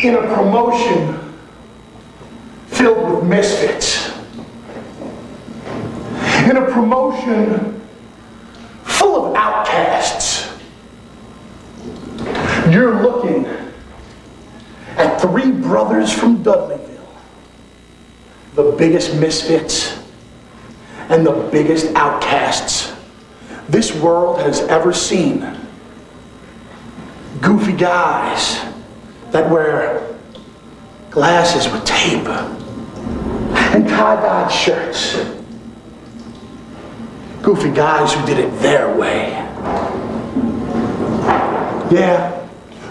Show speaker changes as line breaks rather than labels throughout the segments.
in a promotion filled with misfits, in a promotion full of outcasts. You're looking at three brothers from Dudleyville, the biggest misfits and the biggest outcasts this world has ever seen. Goofy guys that wear glasses with tape and tie-dyed shirts. Goofy guys who did it their way. Yeah,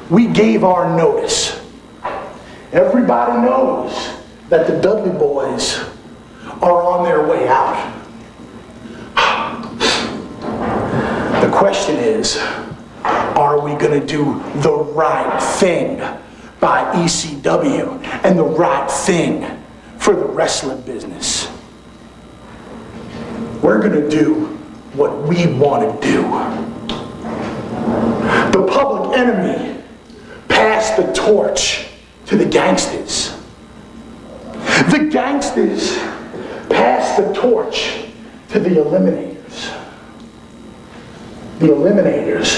we gave our notice. Everybody knows that the Dudley Boyz are on their way out. The question is, are we going to do the right thing by ECW and the right thing for the wrestling business? We're going to do what we want to do. The Public Enemy passed the torch to the gangsters. The gangsters passed the torch to the Eliminators. The Eliminators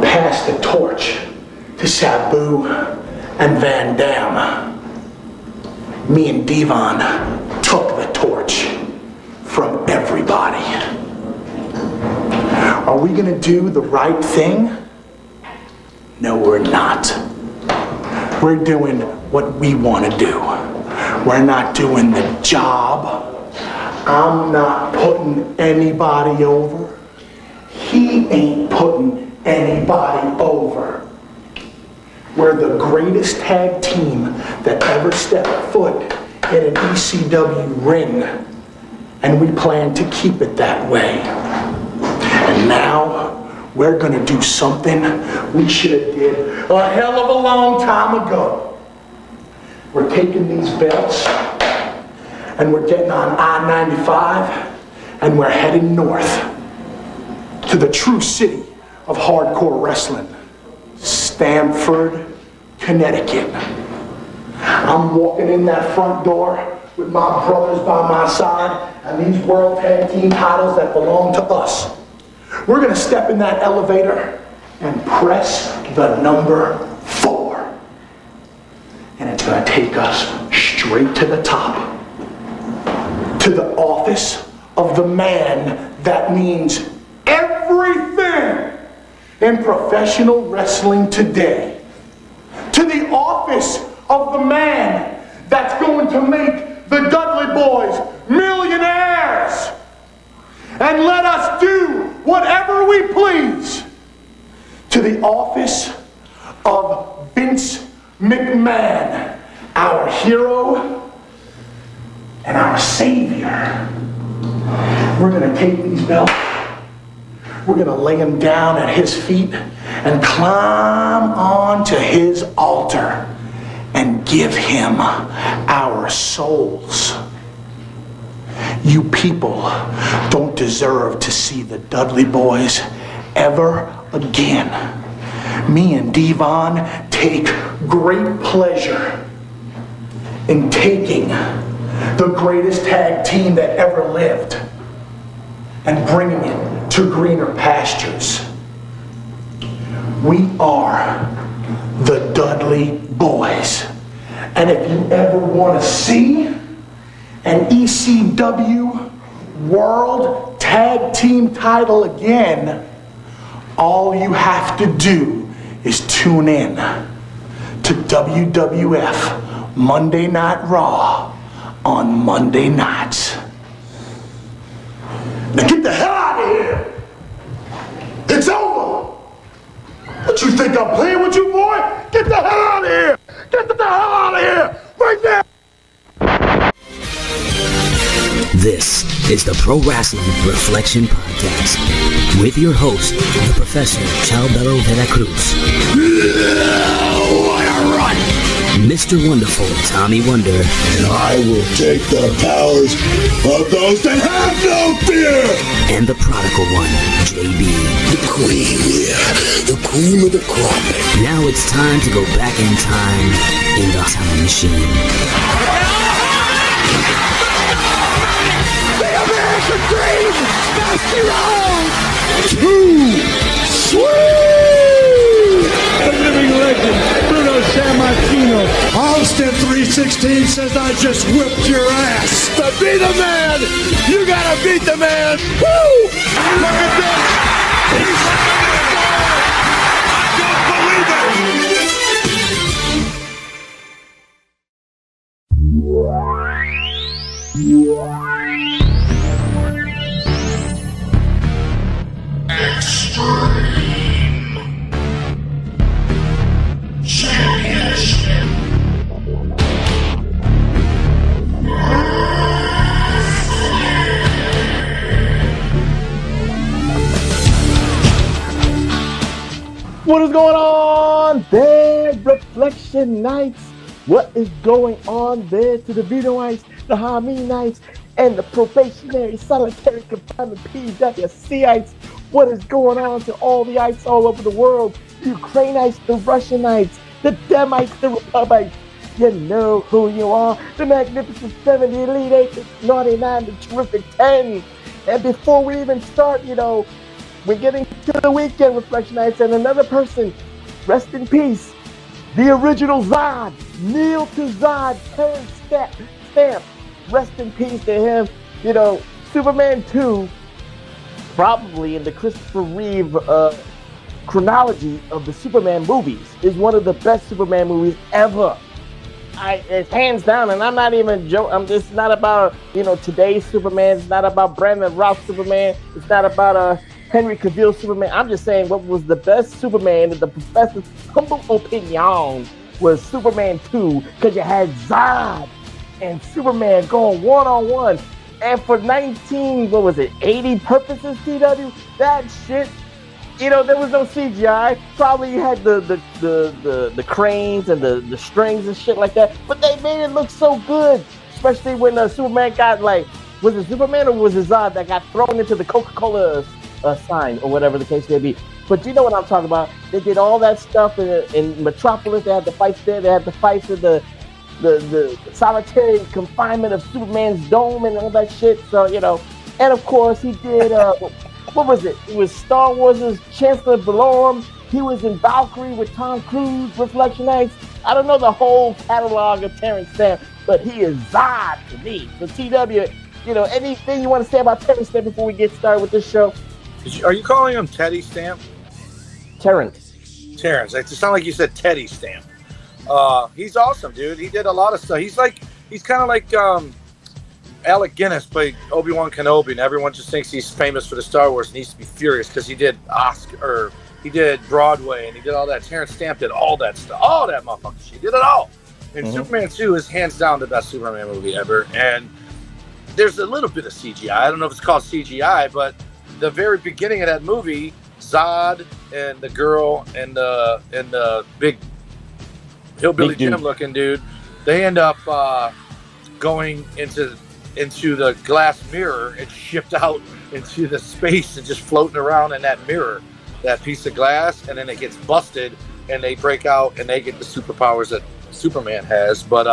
passed the torch to Sabu and Van Dam. Me and Devon took the torch from everybody. Are we gonna do the right thing? No, we're not. We're doing what we want to do. We're not doing the job. I'm not putting anybody over. He ain't putting anybody over. We're the greatest tag team that ever stepped foot in an ECW ring, and we plan to keep it that way. And now we're gonna do something we should have did a hell of a long time ago. We're taking these belts and we're getting on I-95 and we're heading north to the true city of hardcore wrestling, Stamford, Connecticut. I'm walking in that front door with my brothers by my side and these World Tag Team titles that belong to us. We're gonna step in that elevator and press the number 4. And it's gonna take us straight to the top, to the office of the man that means everything in professional wrestling today. To the office of the man that's going to make the Dudley Boyz millionaires and let us do whatever we please. To the office of Vince McMahon, our hero and our savior. We're gonna take these belts, we're gonna lay them down at his feet and climb onto his altar and give him our souls. You people don't deserve to see the Dudley Boyz ever again. Me and Devon take great pleasure in taking the greatest tag team that ever lived and bringing it to greener pastures. We are the Dudley Boyz. And if you ever want to see an ECW World Tag Team title again, all you have to do is tune in to WWF Monday Night Raw on Monday nights. Now get the hell out of here! It's over! What you think I'm playing with you, boy? Get the hell out of here! Get the hell out of here! Right there!
This is the Pro Wrestling Reflection Podcast with your host, the Professor Chalbelo Veracruz.
What a run!
Mr. Wonderful Tommy Wonder,
And I will take the powers of those that have no fear!
and the prodigal one, JB.
The queen, yeah. The cream of the crop.
Now it's time to go back in time in the time machine.
The American dream must be wrong! Too sweet!
The living legend, Bruno Sammartino.
Austin 316 says I just whipped your ass. To be the man, you gotta beat the man. Woo! Look at this. I don't believe
What is going on there, Reflection Knights? What is going on there to the Vinoites, the Hami Knights, and the probationary solitary confinement PWCites? What is going on to all the ites all over the world? The Ukrainites, the Russianites, the Demites, the Republics. You know who you are. The Magnificent 70, Elite 8, the 99, the Terrific 10. And before we even start, we're getting to the weekend, Reflection Nights, and another person, rest in peace, the original Zod, kneel to Zod, Terrence Stamp, rest in peace to him. Superman 2, probably in the Christopher Reeve chronology of the Superman movies, is one of the best Superman movies ever. It's hands down, and I'm not even joking. It's not about, today's Superman. It's not about Brandon Routh Superman. It's not about Henry Cavill Superman. I'm just saying what was the best Superman in the professor's humble opinion was Superman 2, because you had Zod and Superman going one-on-one. And for 80 purposes, TW, that shit, there was no CGI. Probably you had the cranes and the strings and shit like that, but they made it look so good, especially when Superman got, was it Superman or was it Zod that got thrown into the Coca-Cola sign or whatever the case may be? But you know what I'm talking about. They did all that stuff in Metropolis. They had the fights there. They had the fights in the solitary confinement of Superman's dome and all that shit. So, and of course he did, what was it? It was Star Wars' Chancellor Valorum. He was in Valkyrie with Tom Cruise, Reflection Nights. I don't know the whole catalog of Terrence Stamp, but he is Zod to me. So TW, anything you want to say about Terrence Stamp before we get started with this show?
Are you calling him Teddy Stamp?
Terrence.
It sounded like you said Teddy Stamp. He's awesome, dude. He did a lot of stuff. He's kind of like Alec Guinness played Obi-Wan Kenobi, and everyone just thinks he's famous for the Star Wars and needs to be furious because he did he did Broadway, and he did all that. Terrence Stamp did all that stuff, all that motherfucker shit. He did it all. And Superman 2 is hands down the best Superman movie ever. And there's a little bit of CGI. I don't know if it's called CGI, but the very beginning of that movie, Zod and the girl and the big hillbilly Jim looking dude, they end up going into the glass mirror and shipped out into the space and just floating around in that mirror, that piece of glass, and then it gets busted and they break out and they get the superpowers that Superman has. But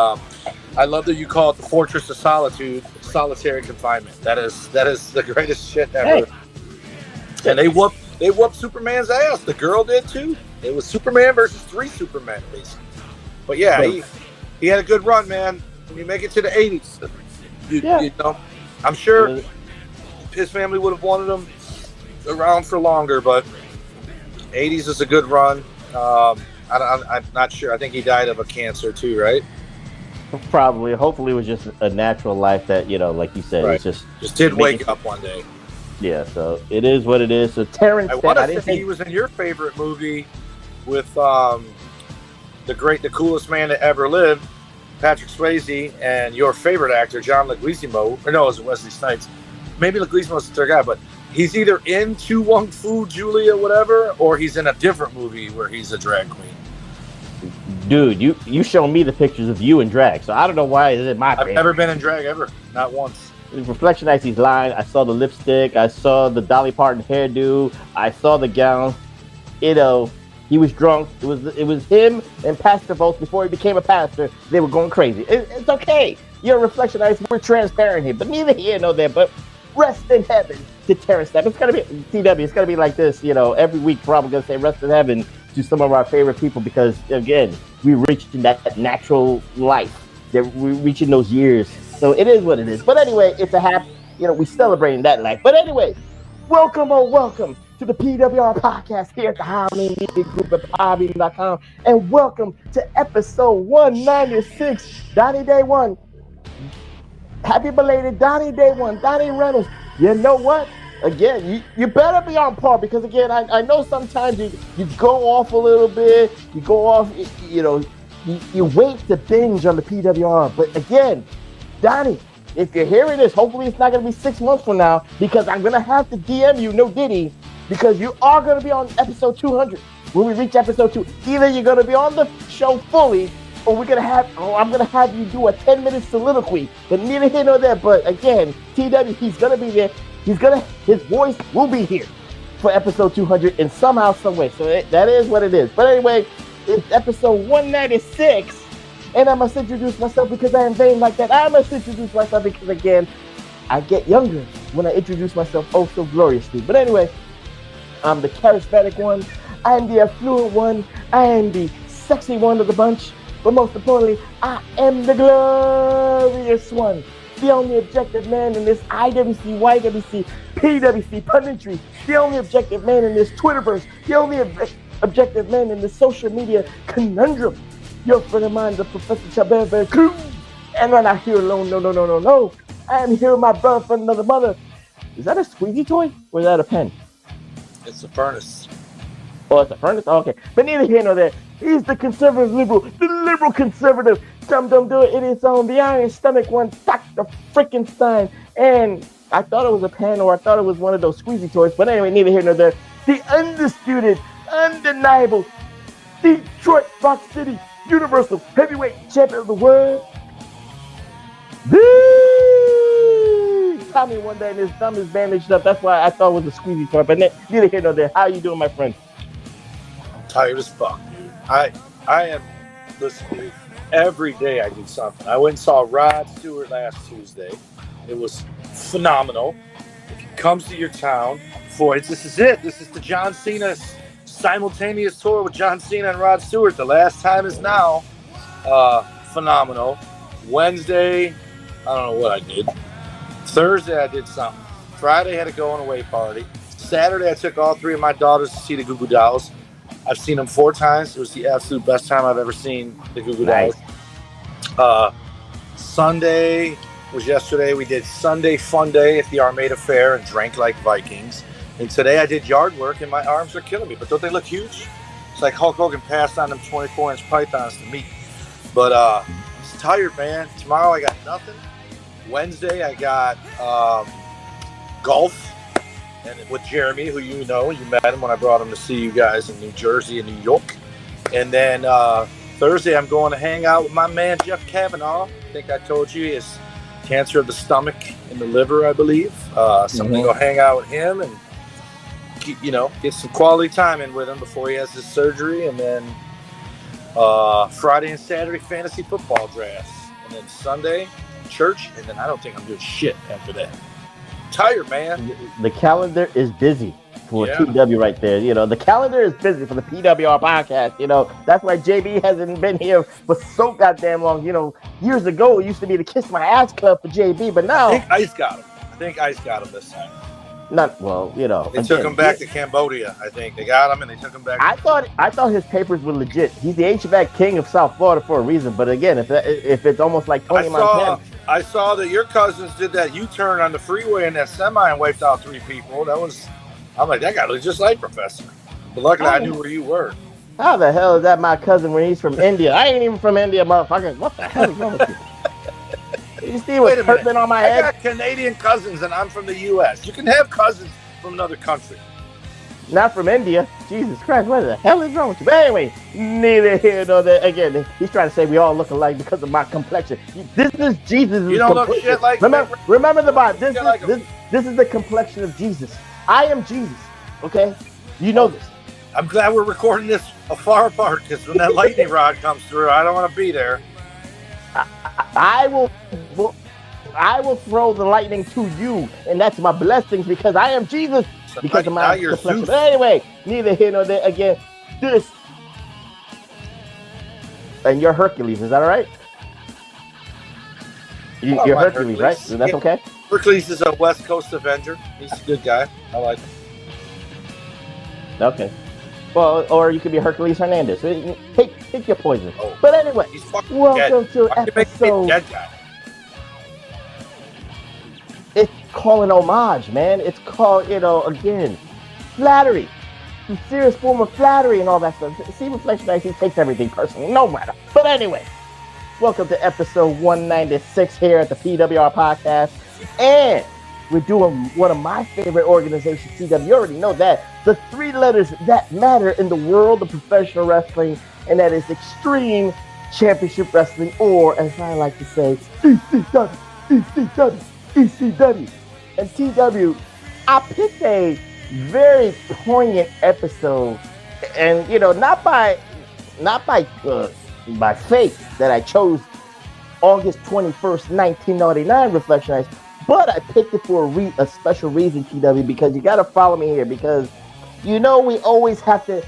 I love that you call it the Fortress of Solitude, solitary confinement. That is the greatest shit ever. Hey. And they whooped Superman's ass. The girl did too. It was Superman versus 3 Supermen, basically. But yeah, he had a good run, man. When you make it to the 80s, you know, I'm sure his family would have wanted him around for longer, but 80s is a good run. I'm not sure. I think he died of a cancer too, right?
Probably. Hopefully it was just a natural life that, like you said,
right.
It's
just did wake up one day.
Yeah, so it is what it is. So Terrence,
I want to say he was in your favorite movie with the coolest man that ever lived, Patrick Swayze, and your favorite actor, John Leguizamo. Or no, it was Wesley Snipes. Maybe Leguizamo's the third guy, but he's either in To Wong Fu, Julia, whatever, or he's in a different movie where he's a drag queen.
Dude, you show me the pictures of you in drag, so I don't know why it's in my
I've never been in drag ever, not once.
Reflection Nights, he's lying. I saw the lipstick. I saw the Dolly Parton hairdo. I saw the gown. You know, he was drunk. It was him and Pastor Volts before he became a pastor. They were going crazy. It's okay. You're Reflection Nights. We're transparent here, but neither here nor there. But rest in heaven to Terrence Stamp. It's gonna be TW. It's gonna be like this. You know, every week probably gonna say rest in heaven to some of our favorite people because again, we reached that natural life. That we're reaching those years. So it is what it is. But anyway, it's a happy, we're celebrating that life. But anyway, welcome to the PWR podcast here at the Heyman Media Group at Podbean.com. And welcome to episode 196, Donnie Day 1. Happy belated Donnie Day 1, Donnie Reynolds. You know what? Again, you better be on par because again, I know sometimes you go off a little bit, you go off, you wait to binge on the PWR. But again, Donnie, if you're hearing this, hopefully it's not going to be 6 months from now because I'm going to have to DM you, no Diddy, because you are going to be on episode 200 when we reach episode 2. Either you're going to be on the show fully or I'm going to have you do a 10-minute soliloquy, but neither here nor there. But again, TW, he's going to be there. His voice will be here for episode 200 in somehow, some way. So that is what it is. But anyway, it's episode 196. And I must introduce myself because I am vain like that. I must introduce myself because, again, I get younger when I introduce myself oh so gloriously. But anyway, I'm the charismatic one. I am the affluent one. I am the sexy one of the bunch. But most importantly, I am the glorious one. The only objective man in this IWC, YWC, PWC punditry. The only objective man in this Twitterverse. The only objective man in this social media conundrum. Your friend of mine, the Professor Chabert Cruz. And I'm not here alone. No. I am here with my brother from another mother. Is that a squeezy toy or is that a pen?
It's a furnace.
Oh, it's a furnace? Oh, okay. But neither here nor there. He's the conservative liberal. The liberal conservative. Dum do it in its own. The iron stomach one. Dr. Frickin' Stein. And I thought it was a pen or I thought it was one of those squeezy toys. But anyway, neither here nor there. The undisputed, undeniable Detroit Rock City Universal Heavyweight Champion of the world. Tommy one day and his thumb is bandaged up. That's why I thought it was a squeezy toy. But neither here nor there. How you doing, my friend?
Tired as fuck, dude. I am, listen, dude, every day I do something. I went and saw Rod Stewart last Tuesday. It was phenomenal. If he comes to your town, Floyd, this is it. This is the John Cena simultaneous tour with John Cena and Rod Stewart. The last time is now. Phenomenal. Wednesday, I don't know what I did. Thursday, I did something. Friday, I had to go on a away party. Saturday, I took all three of my daughters to see the Goo Goo Dolls. I've seen them 4 times. It was the absolute best time I've ever seen the Goo Goo Dolls. Sunday was yesterday. We did Sunday Fun Day at the Armada Fair and drank like Vikings. And today I did yard work and my arms are killing me. But don't they look huge? It's like Hulk Hogan passed on them 24-inch pythons to me. But I'm just tired, man. Tomorrow I got nothing. Wednesday I got golf and with Jeremy, who you know. You met him when I brought him to see you guys in New Jersey and New York. And then Thursday I'm going to hang out with my man Jeff Kavanaugh. I think I told you he has cancer of the stomach and the liver, I believe. So I'm going to go hang out with him and get some quality time in with him before he has his surgery. And then Friday and Saturday fantasy football drafts. And then Sunday church. And then I don't think I'm doing shit after that. Tired, man.
The calendar is busy for TW right there. The calendar is busy for the PWR podcast. That's why JB hasn't been here for so goddamn long. Years ago it used to be the Kiss My Ass Club for JB, but now
I think Ice got him this time.
Not well,
They took him back to Cambodia. I think they got him and they took him back.
I thought his papers were legit. He's the HVAC king of South Florida for a reason. But again, if it's almost like Tony Montana.
I saw that your cousins did that U-turn on the freeway in that semi and wiped out 3 people. I'm like, that guy looks just like Professor. But luckily I knew where you were.
How the hell is that my cousin when he's from India? I ain't even from India, motherfucker. What the hell is wrong with you? You see what's hurting on my head?
I got Canadian cousins and I'm from the U.S. You can have cousins from another country.
Not from India. Jesus Christ, what the hell is wrong with you? But anyway, neither here nor there. Again, he's trying to say we all look alike because of my complexion. This is Jesus'
You don't look
complexion.
shit like
Remember the Bible.
like
This is the complexion of Jesus. I am Jesus. Okay? You know this.
I'm glad we're recording this far apart because when that lightning rod comes through, I don't want to be there.
I will throw the lightning to you, and that's my blessings because I am Jesus.
So
Because of
now
my
you're
complexion.
Zeus.
But anyway, neither here nor there. Again, this. And you're Hercules, is that all right? You're Hercules, right? That's okay?
Hercules is a West Coast Avenger. He's a good guy. I like him.
Okay. Well, or you could be Hercules Hernandez. Take your poison.
Oh.
But anyway,
He's fucking
welcome
dead.
to
Why you make me a
episode.
dead guy?
It's called an homage, man. It's called, again, flattery. Some serious form of flattery and all that stuff. See, Reflection Nights, he takes everything personally, no matter. But anyway, welcome to episode 196 here at the PWR Podcast. And we're doing one of my favorite organizations, TW. You already know that. The three letters that matter in the world of professional wrestling, and that is Extreme Championship Wrestling, or as I like to say, ECW, ECW. ECW and TW. I picked a very poignant episode, and not by fate that I chose August 21st, 1999 Reflection Nights, but I picked it for a special reason, TW, because you got to follow me here, because we always have to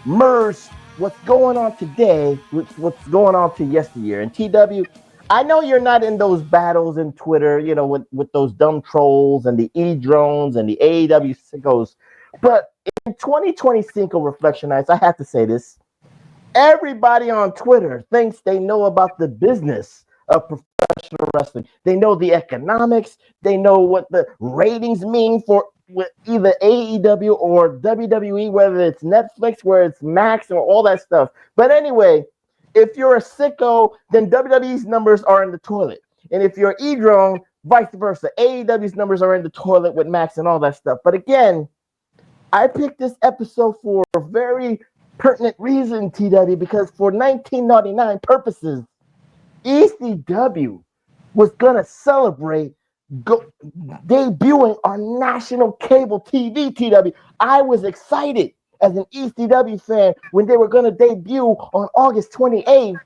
merge what's going on today with what's going on to yesteryear. And TW, I know you're not in those battles in Twitter, with those dumb trolls and the E-drones and the AEW sickos. But in 2020 Cinco Reflection Nights, I have to say this. Everybody on Twitter thinks they know about the business of professional wrestling. They know the economics. They know what the ratings mean for either AEW or WWE, whether it's Netflix, whether it's Max, or all that stuff. But anyway, if you're a sicko, then WWE's numbers are in the toilet. And if you're E-drone, vice versa. AEW's numbers are in the toilet with Max and all that stuff. But again, I picked this episode for a very pertinent reason, TW, because for 1999 purposes, ECW was going to celebrate debuting on national cable TV, TW. I was excited as an ECW fan when they were going to debut on August 28th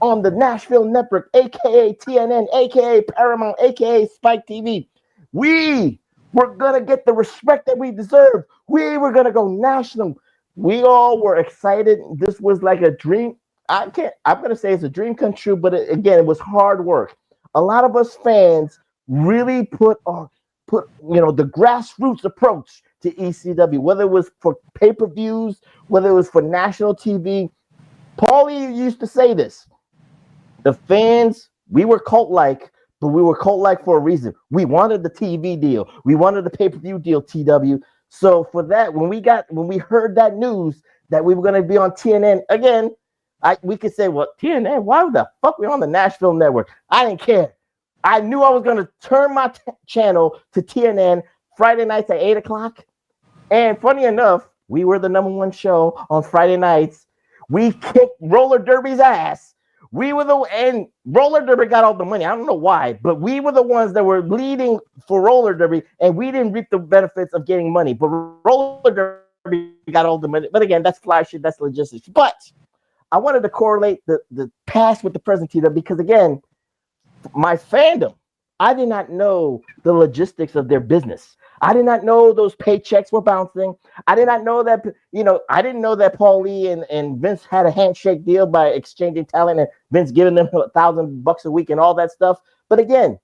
on the Nashville Network, aka TNN, aka Paramount, aka Spike TV. We were going to get the respect that we deserved. We were going to go national. We all were excited. This was like a dream. I'm going to say it's a dream come true, but it was hard work. A lot of us fans really put the grassroots approach to ECW, whether it was for pay-per-views, whether it was for national TV. Paulie used to say this. The fans, we were cult-like, but we were cult-like for a reason. We wanted the TV deal. We wanted the pay-per-view deal, TW. So for that, when we heard that news that we were going to be on TNN, again, we could say, well, TNN, why the fuck we on the Nashville Network? I didn't care. I knew I was going to turn my channel to TNN Friday nights at 8 o'clock. And funny enough, we were the #1 show on Friday nights. We kicked Roller Derby's ass. And Roller Derby got all the money. I don't know why, but we were the ones that were leading for Roller Derby, and we didn't reap the benefits of getting money. But Roller Derby got all the money. But again, that's fly shit, that's logistics. But I wanted to correlate the past with the present, TW, because again, my fandom, I did not know the logistics of their business. I did not know those paychecks were bouncing. I did not know that, I didn't know that Paulie and Vince had a handshake deal by exchanging talent and Vince giving them $1,000 a week and all that stuff. But again,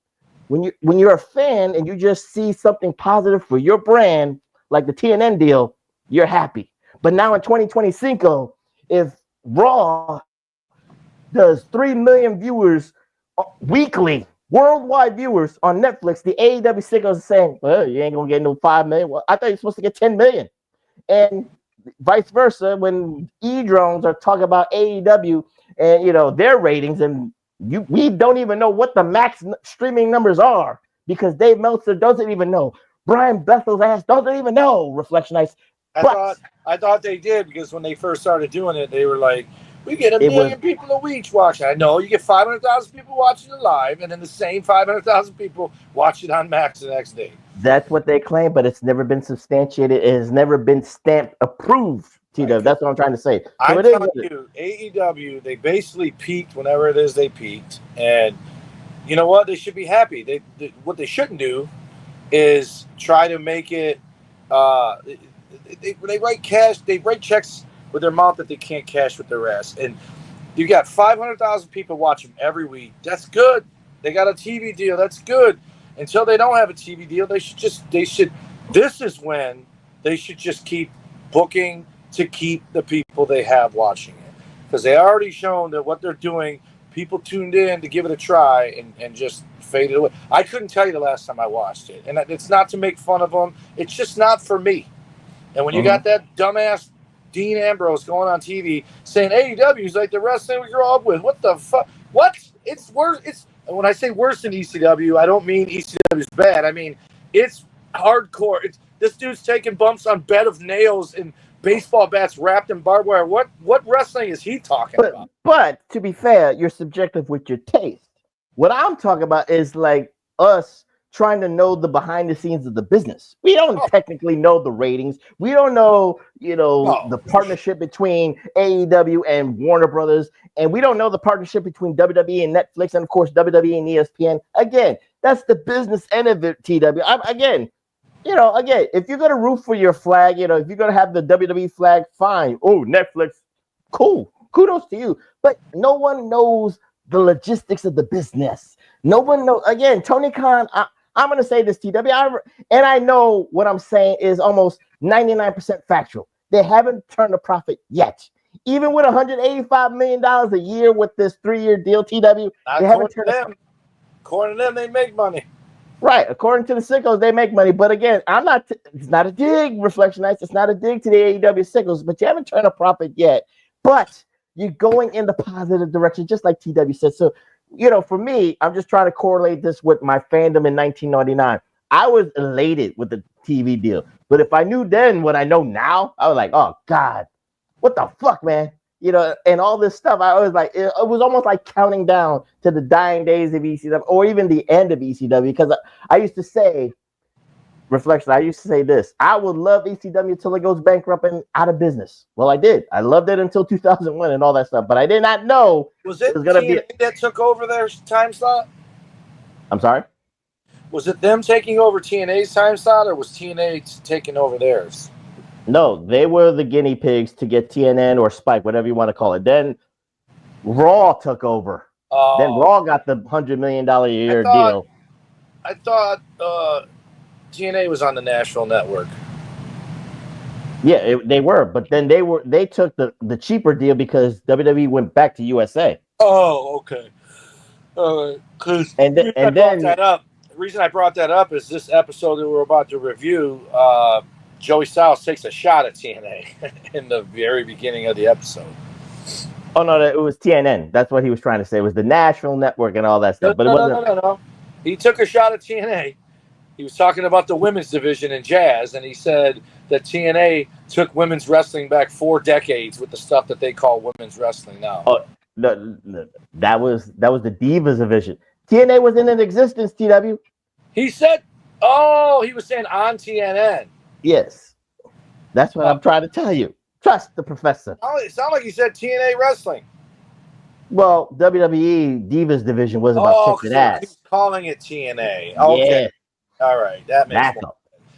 when you're a fan and you just see something positive for your brand, like the TNN deal, you're happy. But now in 2020 Cinco, if Raw does 3 million viewers weekly, worldwide viewers on Netflix, the AEW sickos are saying, well, you ain't gonna get no 5 million. Well, I thought you're supposed to get 10 million. And vice versa, when E-drones are talking about AEW and their ratings, and we don't even know what the max streaming numbers are because Dave Meltzer doesn't even know. Brian Bethel's ass doesn't even know. Reflection Nights.
I thought they did, because when they first started doing it, they were like, we get a
It was-
million people a week watching. I know you get 500,000 people watching it live, and then the same 500,000 people watch it on Max the next day.
That's what they claim, but it's never been substantiated. It has never been stamped approved. TW. That's what I'm trying to say. So
I'm
it is
telling you, AEW, they basically peaked whenever it is they peaked, and you know what? They should be happy. They what they shouldn't do is try to make it. They write cash. They write checks with their mouth that they can't cash with their ass. And you got 500,000 people watch them every week. That's good. They got a TV deal. That's good. Until they don't have a TV deal, they should. This is when they should just keep booking to keep the people they have watching it, because they already shown that what they're doing. People tuned in to give it a try and just faded away. I couldn't tell you the last time I watched it, and it's not to make fun of them. It's just not for me. And when you got that dumbass Dean Ambrose going on TV saying AEW is like the wrestling we grew up with, what the fuck? What? It's worse. It's when I say worse than ECW, I don't mean ECW is bad. I mean it's hardcore. This dude's taking bumps on bed of nails and baseball bats wrapped in barbed wire. What wrestling is he talking about?
But to be fair, you're subjective with your taste. What I'm talking about is like us trying to know the behind the scenes of the business. We don't technically know the ratings. We don't know, the partnership between AEW and Warner Brothers, and we don't know the partnership between WWE and Netflix, and of course WWE and ESPN. Again, that's the business end of it. TW. Again, if you're gonna root for your flag, if you're gonna have the WWE flag, fine. Oh, Netflix, cool. Kudos to you. But no one knows the logistics of the business. No one knows. Again, Tony Khan, I'm going to say this, TW, and I know what I'm saying is almost 99% factual. They haven't turned a profit yet. Even with $185 million a year with this 3-year deal, TW, they haven't turned a profit.
According to them, they make money.
Right. According to the sickos, they make money. But again, it's not a dig, Reflection Nights. It's not a dig to the AEW sickos, but you haven't turned a profit yet. But you're going in the positive direction, just like TW said. So, for me, I'm just trying to correlate this with my fandom in 1999. I was elated with the TV deal. But if I knew then what I know now, I was like, oh, God, what the fuck, man? And all this stuff. I was like, it was almost like counting down to the dying days of ECW or even the end of ECW. Because I used to say, Reflection, I used to say this: I would love ECW until it goes bankrupt and out of business. Well, I did. I loved it until 2001 and all that stuff, but I did not know
was it
going to be
that took over their time slot.
I'm sorry.
Was it them taking over TNA's time slot, or was TNA taking over theirs?
No, they were the guinea pigs to get TNN or Spike, whatever you want to call it. Then Raw took over. Then Raw got the $100 million a year deal.
I thought TNA was on the Nashville network.
Yeah, they were, but then they took the cheaper deal because WWE went back to USA.
Oh, okay. Because the reason I brought that up is this episode that we're about to review. Joey Styles takes a shot at TNA in the very beginning of the episode.
Oh no, it was TNN. That's what he was trying to say. It was the Nashville network and all that stuff. But it wasn't.
No. He took a shot at TNA. He was talking about the women's division in Jazz, and he said that TNA took women's wrestling back 4 decades with the stuff that they call women's wrestling now.
Oh, no, that was the Divas division. TNA was in existence, TW.
He said, he was saying on TNN.
Yes. That's what I'm trying to tell you. Trust the professor.
It sounded like he said TNA wrestling.
Well, WWE Divas division was about kicking ass.
He's calling it TNA. Okay. Yeah. All right. That makes sense.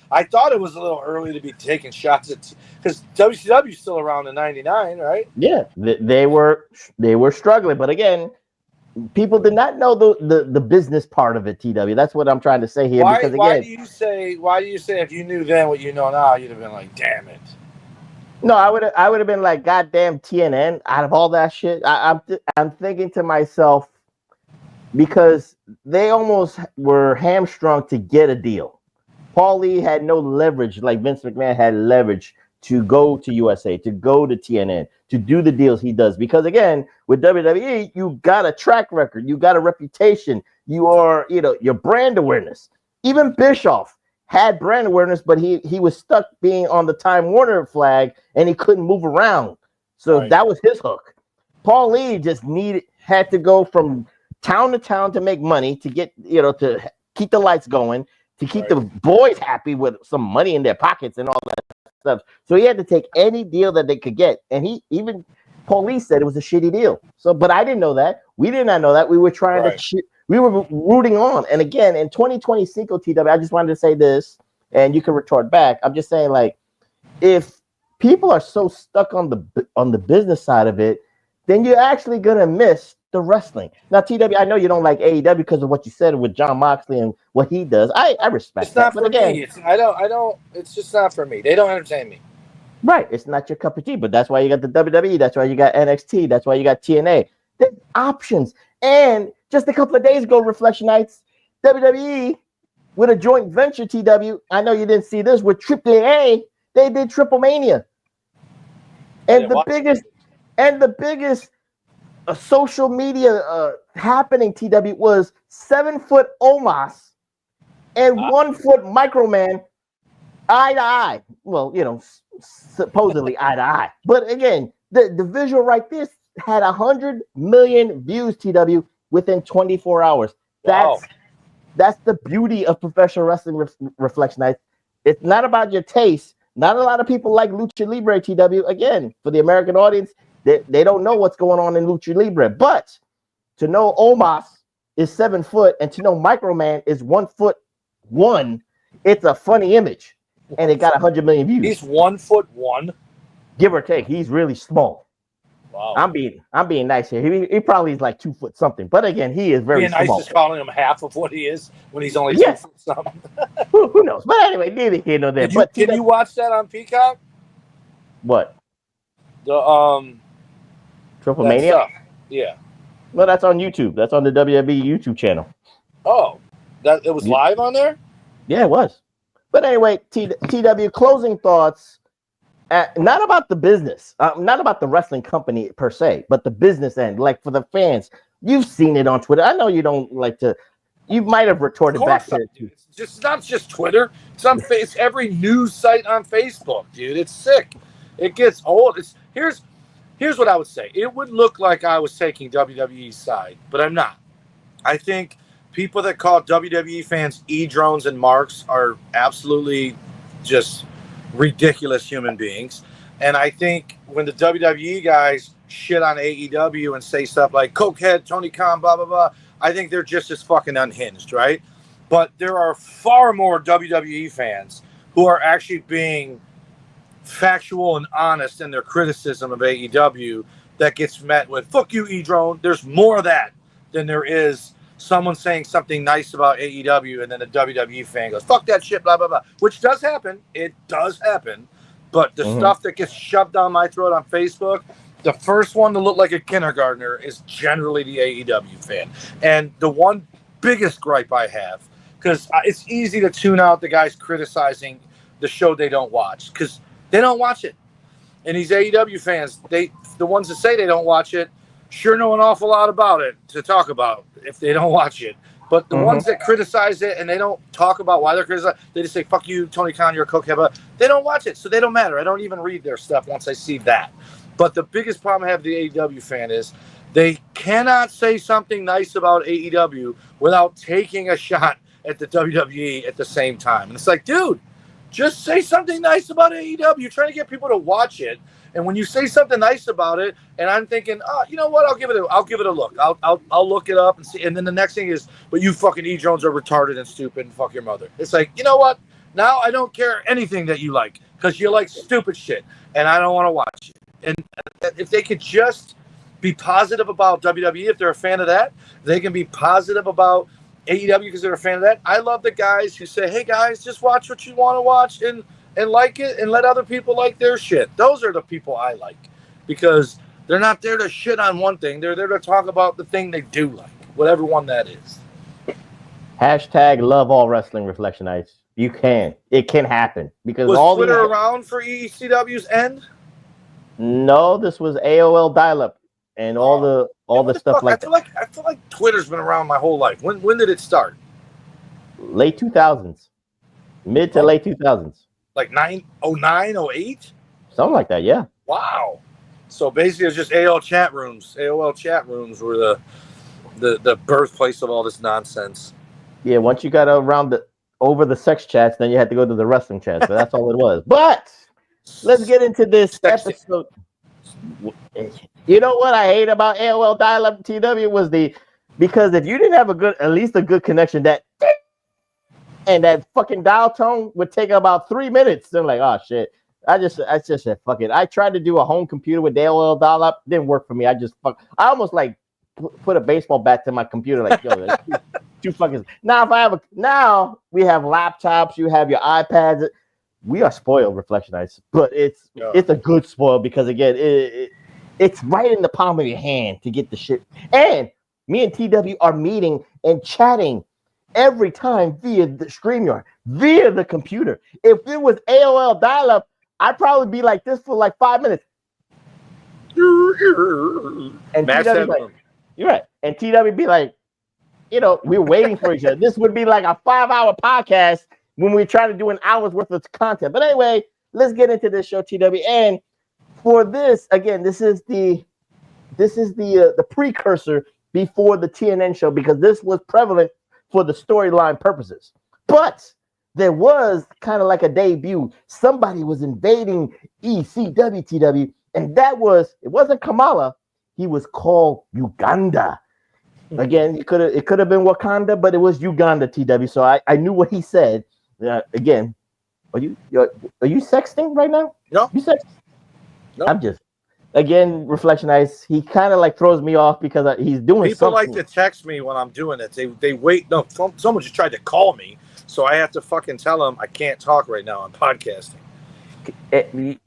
I thought it was a little early to be taking shots at because WCW's still around in '99, right?
Yeah, they were struggling, but again, people did not know the business part of it. TW. That's what I'm trying to say here. Because again,
why do you say if you knew then what you know now, you'd have been like, damn it.
No, I would have been like, goddamn TNN. Out of all that shit, I'm thinking to myself because they almost were hamstrung to get a deal. Paul Lee had no leverage like Vince McMahon had leverage to go to USA, to go to TNN, to do the deals he does. Because again, with WWE, you got a track record, you got a reputation, you are, your brand awareness. Even Bischoff had brand awareness, but he was stuck being on the Time Warner flag and he couldn't move around. So that was his hook. Paul Lee just had to go from town to town to make money, to get, to keep the lights going, to keep the boys happy with some money in their pockets and all that stuff. So he had to take any deal that they could get. And Paul Lee said it was a shitty deal. So, but I didn't know that. We did not know that. We were trying we were rooting on. And again, in 2020 Cinco TW, I just wanted to say this, and you can retort back. I'm just saying, like, if people are so stuck on the business side of it, then you're actually gonna miss the wrestling. Now, TW, I know you don't like AEW because of what you said with John Moxley and what he does. I respect
it's
that.
Not for me. I don't. It's just not for me. They don't entertain me.
Right. It's not your cup of tea, but that's why you got the WWE. That's why you got NXT. That's why you got TNA. There's options. And just a couple of days ago, Reflection Nights, WWE with a joint venture, TW. I know you didn't see this with AAA. They did Triple Mania. And the biggest social media happening, TW, was 7-foot Omos and 1-foot Microman eye to eye. Well, supposedly eye to eye. But again, the visual right there had 100 million views, TW, within 24 hours. That's the beauty of professional wrestling Reflection Nights. It's not about your taste. Not a lot of people like Lucha Libre, TW. Again, for the American audience, they don't know what's going on in Lucha Libre. But to know Omos is 7 foot and to know Microman is 1'1", it's a funny image. And it got 100 million views.
He's 1'1",
give or take. He's really small.
Wow.
I'm being nice here. He probably is like 2 foot something. But again, he is very small.
Nice is calling him half of what he is when he's only 2 foot something.
Who knows? But anyway, neither here nor there.
Can you watch that on Peacock?
What?
The
Triple Mania?
Stuff. Yeah.
Well, that's on YouTube. That's on the WWE YouTube channel.
Oh, it was live on there?
Yeah, it was. But anyway, TW, closing thoughts. Not about the business, not about the wrestling company per se, but the business end. Like for the fans, you've seen it on Twitter. I know you don't like to. You might have retorted back to it too.
It's not just Twitter. It's on it's every news site on Facebook, dude. It's sick. It gets old. Here's what I would say. It would look like I was taking WWE's side, but I'm not. I think people that call WWE fans E-drones and marks are absolutely just ridiculous human beings. And I think when the WWE guys shit on AEW and say stuff like cokehead, Tony Khan, blah, blah, blah, I think they're just as fucking unhinged, right? But there are far more WWE fans who are actually being factual and honest in their criticism of AEW that gets met with, fuck you, E-drone. There's more of that than there is someone saying something nice about AEW and then a WWE fan goes, fuck that shit, blah, blah, blah, which does happen. It does happen. But the stuff that gets shoved down my throat on Facebook, the first one to look like a kindergartner is generally the AEW fan. And the one biggest gripe I have, because it's easy to tune out the guys criticizing the show they don't watch, because they don't watch it. And these AEW fans, the ones that say they don't watch it, sure know an awful lot about it to talk about if they don't watch it. But the ones that criticize it and they don't talk about why they're criticizing, they just say, fuck you, Tony Khan, you're a cokehead. They don't watch it, so they don't matter. I don't even read their stuff once I see that. But the biggest problem I have with the AEW fan is they cannot say something nice about AEW without taking a shot at the WWE at the same time. And it's like, dude, just say something nice about AEW. You're trying to get people to watch it. And when you say something nice about it, and I'm thinking, oh, you know what? I'll give it a look. I'll look it up and see. And then the next thing is, but you fucking E-drones are retarded and stupid and fuck your mother. It's like, you know what? Now I don't care anything that you like because you like stupid shit, and I don't want to watch it. And if they could just be positive about WWE, if they're a fan of that, they can be positive about AEW because they're a fan of that. I love the guys who say, hey guys, just watch what you want to watch and like it and let other people like their shit. Those are the people I like because they're not there to shit on one thing. They're there to talk about the thing they do like, whatever one that is.
Hashtag love all wrestling Reflection Nights. You can. It can happen. Because
was
all
Twitter around for ECW's end?
No, this was AOL dial-up and all the stuff like that.
I feel like Twitter's been around my whole life. When did it start?
Late 2000s. Mid to late 2000s.
Like 09, 08?
Something like that, yeah.
Wow. So basically, it was just AOL chat rooms. AOL chat rooms were the birthplace of all this nonsense.
Yeah, once you got around over the sex chats, then you had to go to the wrestling chats. So that's all it was. But let's get into this episode. You know what I hate about AOL dial-up TW was because if you didn't have at least a good connection, that fucking dial tone would take about 3 minutes. Then like, oh shit. I just said fuck it. I tried to do a home computer with AOL dial-up, didn't work for me. I almost like put a baseball bat to my computer, like, yo, too fucking. Now we have laptops, you have your iPads. We are spoiled, Reflectionites, but it's a good spoil because again, it's right in the palm of your hand to get the shit. And me and TW are meeting and chatting every time via the StreamYard, via the computer. If it was AOL dial-up, I'd probably be like this for like 5 minutes. And TW like, you're right. And TW be like, we're waiting for each other. This would be like a 5-hour podcast when we try to do an hour's worth of content. But anyway, let's get into this show, TW. And for this, again, this is the precursor before the TNN show because this was prevalent for the storyline purposes. But there was kind of like a debut. Somebody was invading ECW TW, and it wasn't Kamala. He was called Uganda. Again, it could have been Wakanda, but it was Uganda TW. So I knew what he said. Again, are you sexting right now?
No.
You sexting?
No.
I'm just Reflectionize. He kind of like throws me off because he's doing
People
something.
like to text me when I'm doing it. They wait. No, someone just tried to call me, so I have to fucking tell them I can't talk right now. I'm podcasting.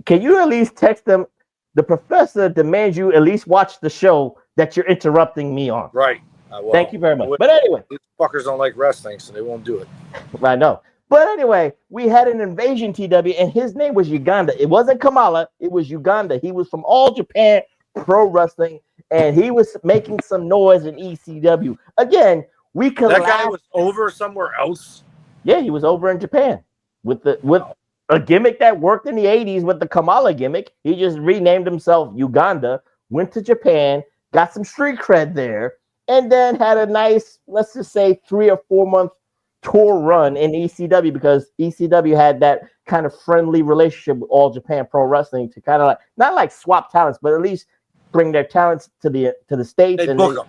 Can you at least text them? The professor demands you at least watch the show that you're interrupting me on.
Right. I will.
Thank you very much. But anyway,
these fuckers don't like wrestling, so they won't do it.
I know. But anyway, we had an invasion TW, and his name was Uganda. It wasn't Kamala. It was Uganda. He was from All Japan Pro Wrestling, and he was making some noise in ECW. Again, we could.
That guy was over somewhere else.
Yeah, he was over in Japan with a gimmick that worked in the 80s with the Kamala gimmick. He just renamed himself Uganda, went to Japan, got some street cred there, and then had a nice, let's just say, 3 or 4 month tour run in ECW because ECW had that kind of friendly relationship with All Japan Pro Wrestling to kind of like, not like swap talents, but at least bring their talents to the States.
They book them.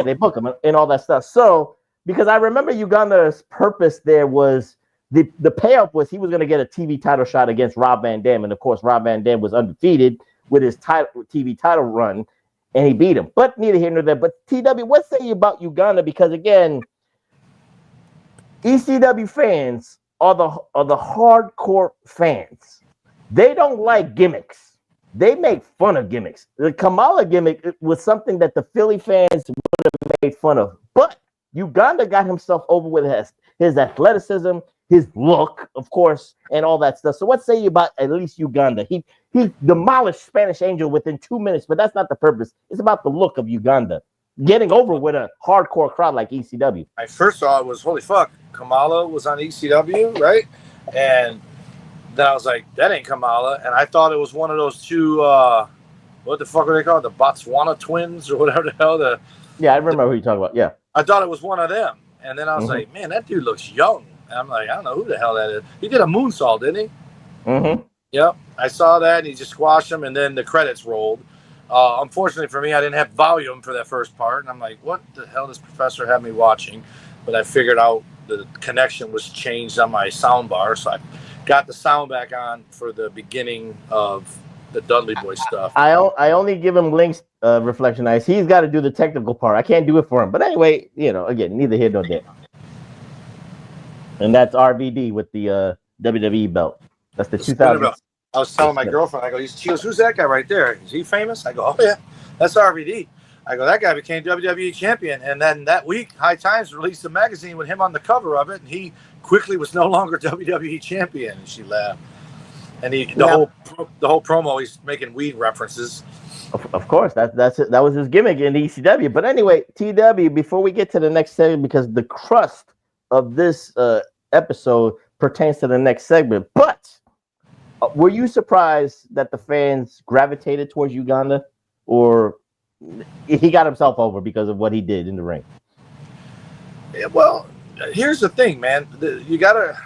They book them and all that stuff. So, because I remember Uganda's purpose there was, the payoff was he was going to get a TV title shot against Rob Van Dam. And of course, Rob Van Dam was undefeated with his TV title run, and he beat him. But neither here nor there. But TW, what say you about Uganda? Because again, ECW fans are the hardcore fans. They don't like gimmicks. They make fun of gimmicks. The Kamala gimmick was something that the Philly fans would have made fun of. But Uganda got himself over with his athleticism, his look, of course, and all that stuff. So what say you about at least Uganda? He demolished Spanish Angel within 2 minutes, but that's not the purpose. It's about the look of Uganda. Getting over with a hardcore crowd like ECW.
I first saw it was, holy fuck, Kamala was on ECW, right? And then I was like, that ain't Kamala. And I thought it was one of those two, what the fuck are they called? The Botswana twins or whatever the hell.
Yeah, I remember who you're talking about. Yeah.
I thought it was one of them. And then I was like, man, that dude looks young. And I'm like, I don't know who the hell that is. He did a moonsault, didn't he?
Mm-hmm.
Yep. I saw that, and he just squashed him, and then the credits rolled. Unfortunately for me, I didn't have volume for that first part. And I'm like, what the hell does Professor have me watching? But I figured out the connection was changed on my sound bar. So I got the sound back on for the beginning of the Dudley Boyz stuff.
I only give him links, Reflectionize. He's got to do the technical part. I can't do it for him. But anyway, again, neither here nor there. And that's RVD with the WWE belt. That's the 2000.
I was telling my girlfriend, I go, she goes, who's that guy right there? Is he famous? I go, oh, yeah, that's RVD. I go, that guy became WWE champion. And then that week, High Times released a magazine with him on the cover of it, and he quickly was no longer WWE champion. And she laughed. And the whole promo, he's making weed references.
Of course, that's it. That was his gimmick in ECW. But anyway, TW, before we get to the next segment, because the crust of this episode pertains to the next segment. But were you surprised that the fans gravitated towards Uganda, or he got himself over because of what he did in the ring?
Yeah, well, here's the thing, man. You gotta.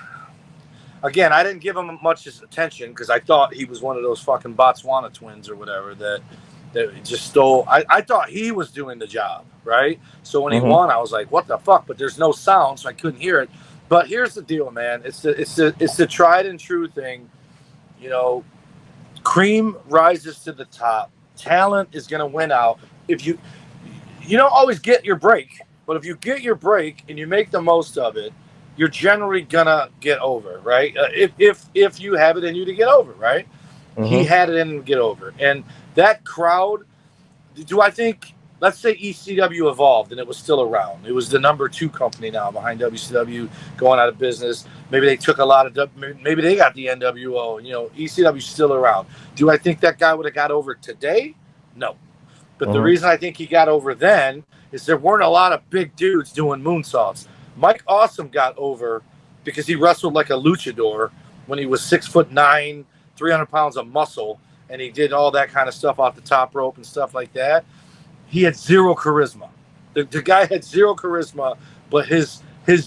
Again, I didn't give him much attention because I thought he was one of those fucking Botswana twins or whatever that just stole. I thought he was doing the job, right? So when he won, I was like, "What the fuck?" But there's no sound, so I couldn't hear it. But here's the deal, man. It's the tried and true thing. You know, cream rises to the top. Talent is gonna win out. If you don't always get your break, but if you get your break and you make the most of it, you're generally gonna get over, right? If you have it in you to get over, right? He had it in him to get over, and that crowd. Do I think? Let's say ECW evolved and it was still around. It was the number 2 company now behind WCW, going out of business. Maybe they took a lot of. Maybe they got the NWO. You know, ECW's still around. Do I think that guy would have got over today? No. But the reason I think he got over then is there weren't a lot of big dudes doing moonsaults. Mike Awesome got over because he wrestled like a luchador when he was 6'9", 300 pounds of muscle, and he did all that kind of stuff off the top rope and stuff like that. He had zero charisma. The guy had zero charisma, but his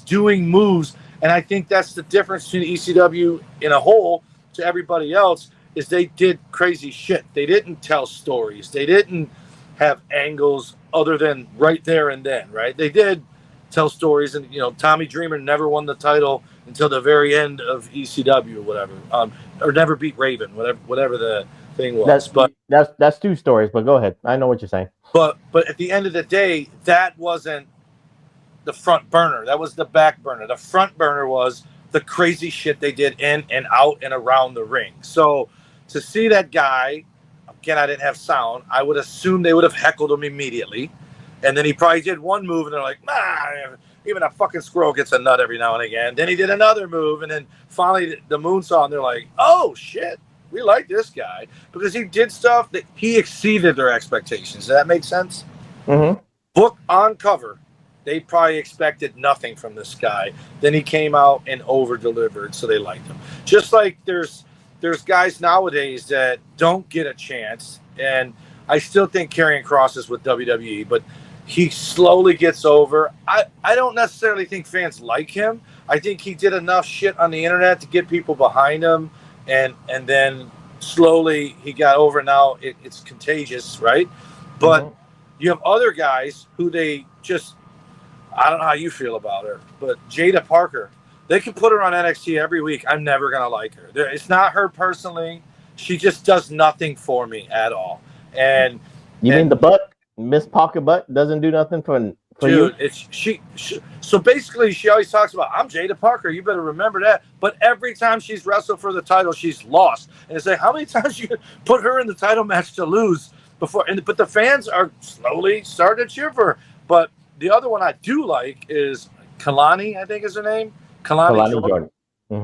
doing moves, and I think that's the difference between ECW in a whole to everybody else, is they did crazy shit. They didn't tell stories. They didn't have angles other than right there and then, right? They did tell stories, and Tommy Dreamer never won the title until the very end of ECW or whatever, or never beat Raven, whatever the thing was.
That's 2 stories, but go ahead. I know what you're saying.
But at the end of the day, that wasn't the front burner. That was the back burner. The front burner was the crazy shit they did in and out and around the ring. So to see that guy, again, I didn't have sound. I would assume they would have heckled him immediately. And then he probably did one move, and they're like, even a fucking squirrel gets a nut every now and again. Then he did another move, and then finally the moonsault, and they're like, oh, shit, we like this guy. Because he did stuff that he exceeded their expectations. Does that make sense? Book on cover, they probably expected nothing from this guy. Then he came out and over-delivered, so they liked him. Just like there's guys nowadays that don't get a chance, and I still think Karrion Kross is with WWE, but he slowly gets over. I don't necessarily think fans like him. I think he did enough shit on the internet to get people behind him, and then slowly he got over. Now it's contagious, right? But you have other guys who they just, I don't know how you feel about her, but Jada Parker, they can put her on NXT every week. I'm never going to like her. It's not her personally. She just does nothing for me at all. And
you mean the butt? Miss Pocket Butt doesn't do nothing for
dude,
you?
It's she. So basically, she always talks about, I'm Jada Parker. You better remember that. But every time she's wrestled for the title, she's lost. And it's like, how many times you put her in the title match to lose before? But the fans are slowly starting to cheer for her. But the other one I do like is Kalani, I think is her name. Kalani Jordan.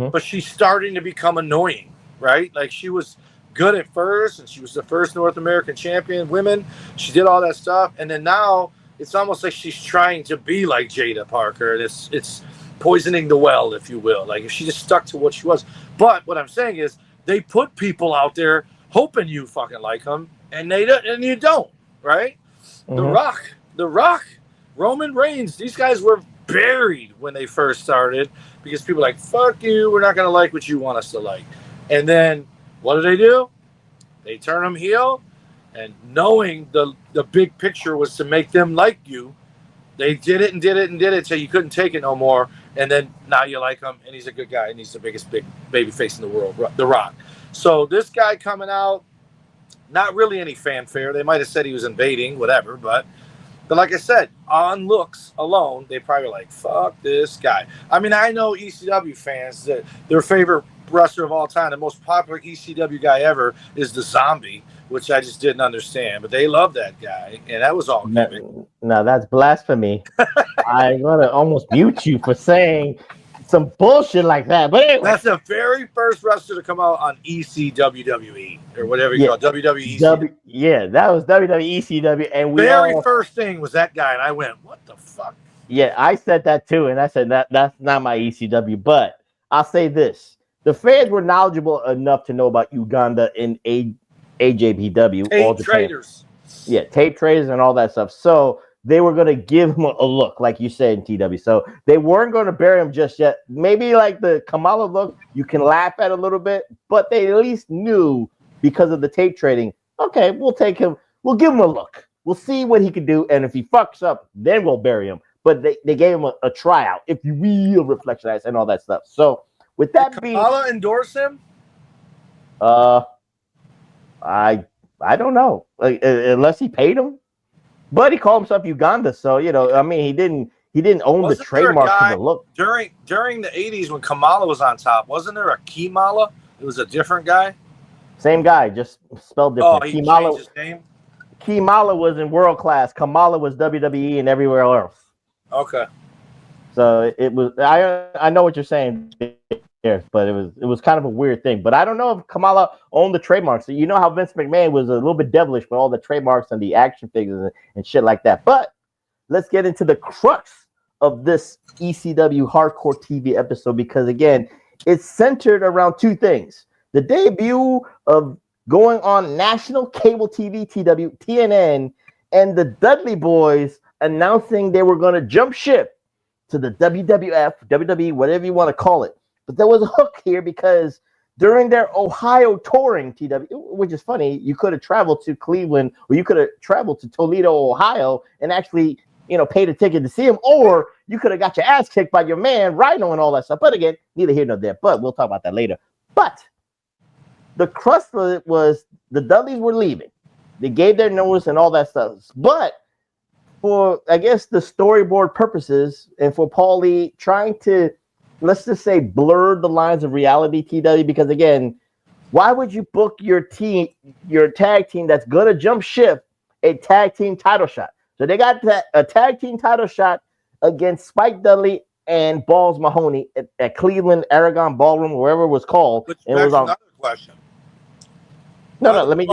But she's starting to become annoying, right? Like, she was good at first, and she was the first North American champion women. She did all that stuff, and then now it's almost like she's trying to be like Jada Parker, and it's poisoning the well, if you will. Like, if she just stuck to what she was. But what I'm saying is, they put people out there hoping you fucking like them, and you don't, right? The Rock, Roman Reigns, these guys were buried when they first started because people were like, fuck you, we're not going to like what you want us to like. And then what do? They turn them heel, and knowing the big picture was to make them like you, they did it until you couldn't take it no more. And then now you like him, and he's a good guy, and he's the biggest big baby face in the world, The Rock. So this guy coming out, not really any fanfare. They might have said he was invading, whatever, but like I said, on looks alone, they probably like, fuck this guy. I mean, I know ECW fans that their favorite wrestler of all time, the most popular ECW guy ever, is the Zombie, which I just didn't understand, but they love that guy, and that was all gimmick.
Now that's blasphemy. I'm gonna almost mute you for saying some bullshit like that. But anyway,
that's the very first wrestler to come out on ECWWE or whatever you call it, WWE.
That was WWE ECW, and
very first thing was that guy, and I went, "What the fuck?"
Yeah, I said that too, and I said that's not my ECW, but I'll say this: the fans were knowledgeable enough to know about Uganda and AJPW, all
Tape
Japan.
traders.
Yeah, tape traders and all that stuff. So they were going to give him a look, like you said in TW. So they weren't going to bury him just yet. Maybe like the Kamala look, you can laugh at a little bit, but they at least knew because of the tape trading. Okay, we'll take him. We'll give him a look. We'll see what he can do, and if he fucks up, then we'll bury him. But they gave him a tryout, if you will, reflectionize and all that stuff. So with that
Did
being,
Kamala endorse him?
I don't know, unless he paid him. But he called himself Uganda, so I mean, he didn't own
Wasn't
the trademark
there a guy
for the look.
During the 80s when Kamala was on top? Wasn't there a Kimala? It was a different guy.
Same guy, just spelled different.
Oh, he changed his name.
Kimala was in World Class. Kamala was WWE and everywhere else.
Okay.
So it was. I know what you're saying there, but it was kind of a weird thing. But I don't know if Kamala owned the trademarks. So you know how Vince McMahon was a little bit devilish with all the trademarks and the action figures and shit like that. But let's get into the crux of this ECW Hardcore TV episode, because again, it's centered around two things: the debut of going on national cable TV, TNN, and the Dudley Boyz announcing they were going to jump ship to the WWF, WWE, whatever you want to call it. But there was a hook here because during their Ohio touring, which is funny, you could have traveled to Cleveland or you could have traveled to Toledo, Ohio, and actually, paid a ticket to see him, or you could have got your ass kicked by your man, Rhino, and all that stuff. But again, neither here nor there, but we'll talk about that later. But the crust of it was the Dudleys were leaving. They gave their notice and all that stuff. But for, I guess, the storyboard purposes and for Paul Lee trying to, let's just say, blur the lines of reality, TW, because again, why would you book your tag team that's going to jump ship a tag team title shot? So they got a tag team title shot against Spike Dudley and Balls Mahoney at Cleveland Aragon Ballroom, wherever it was called.
Which
and it was on
another question.
No, let me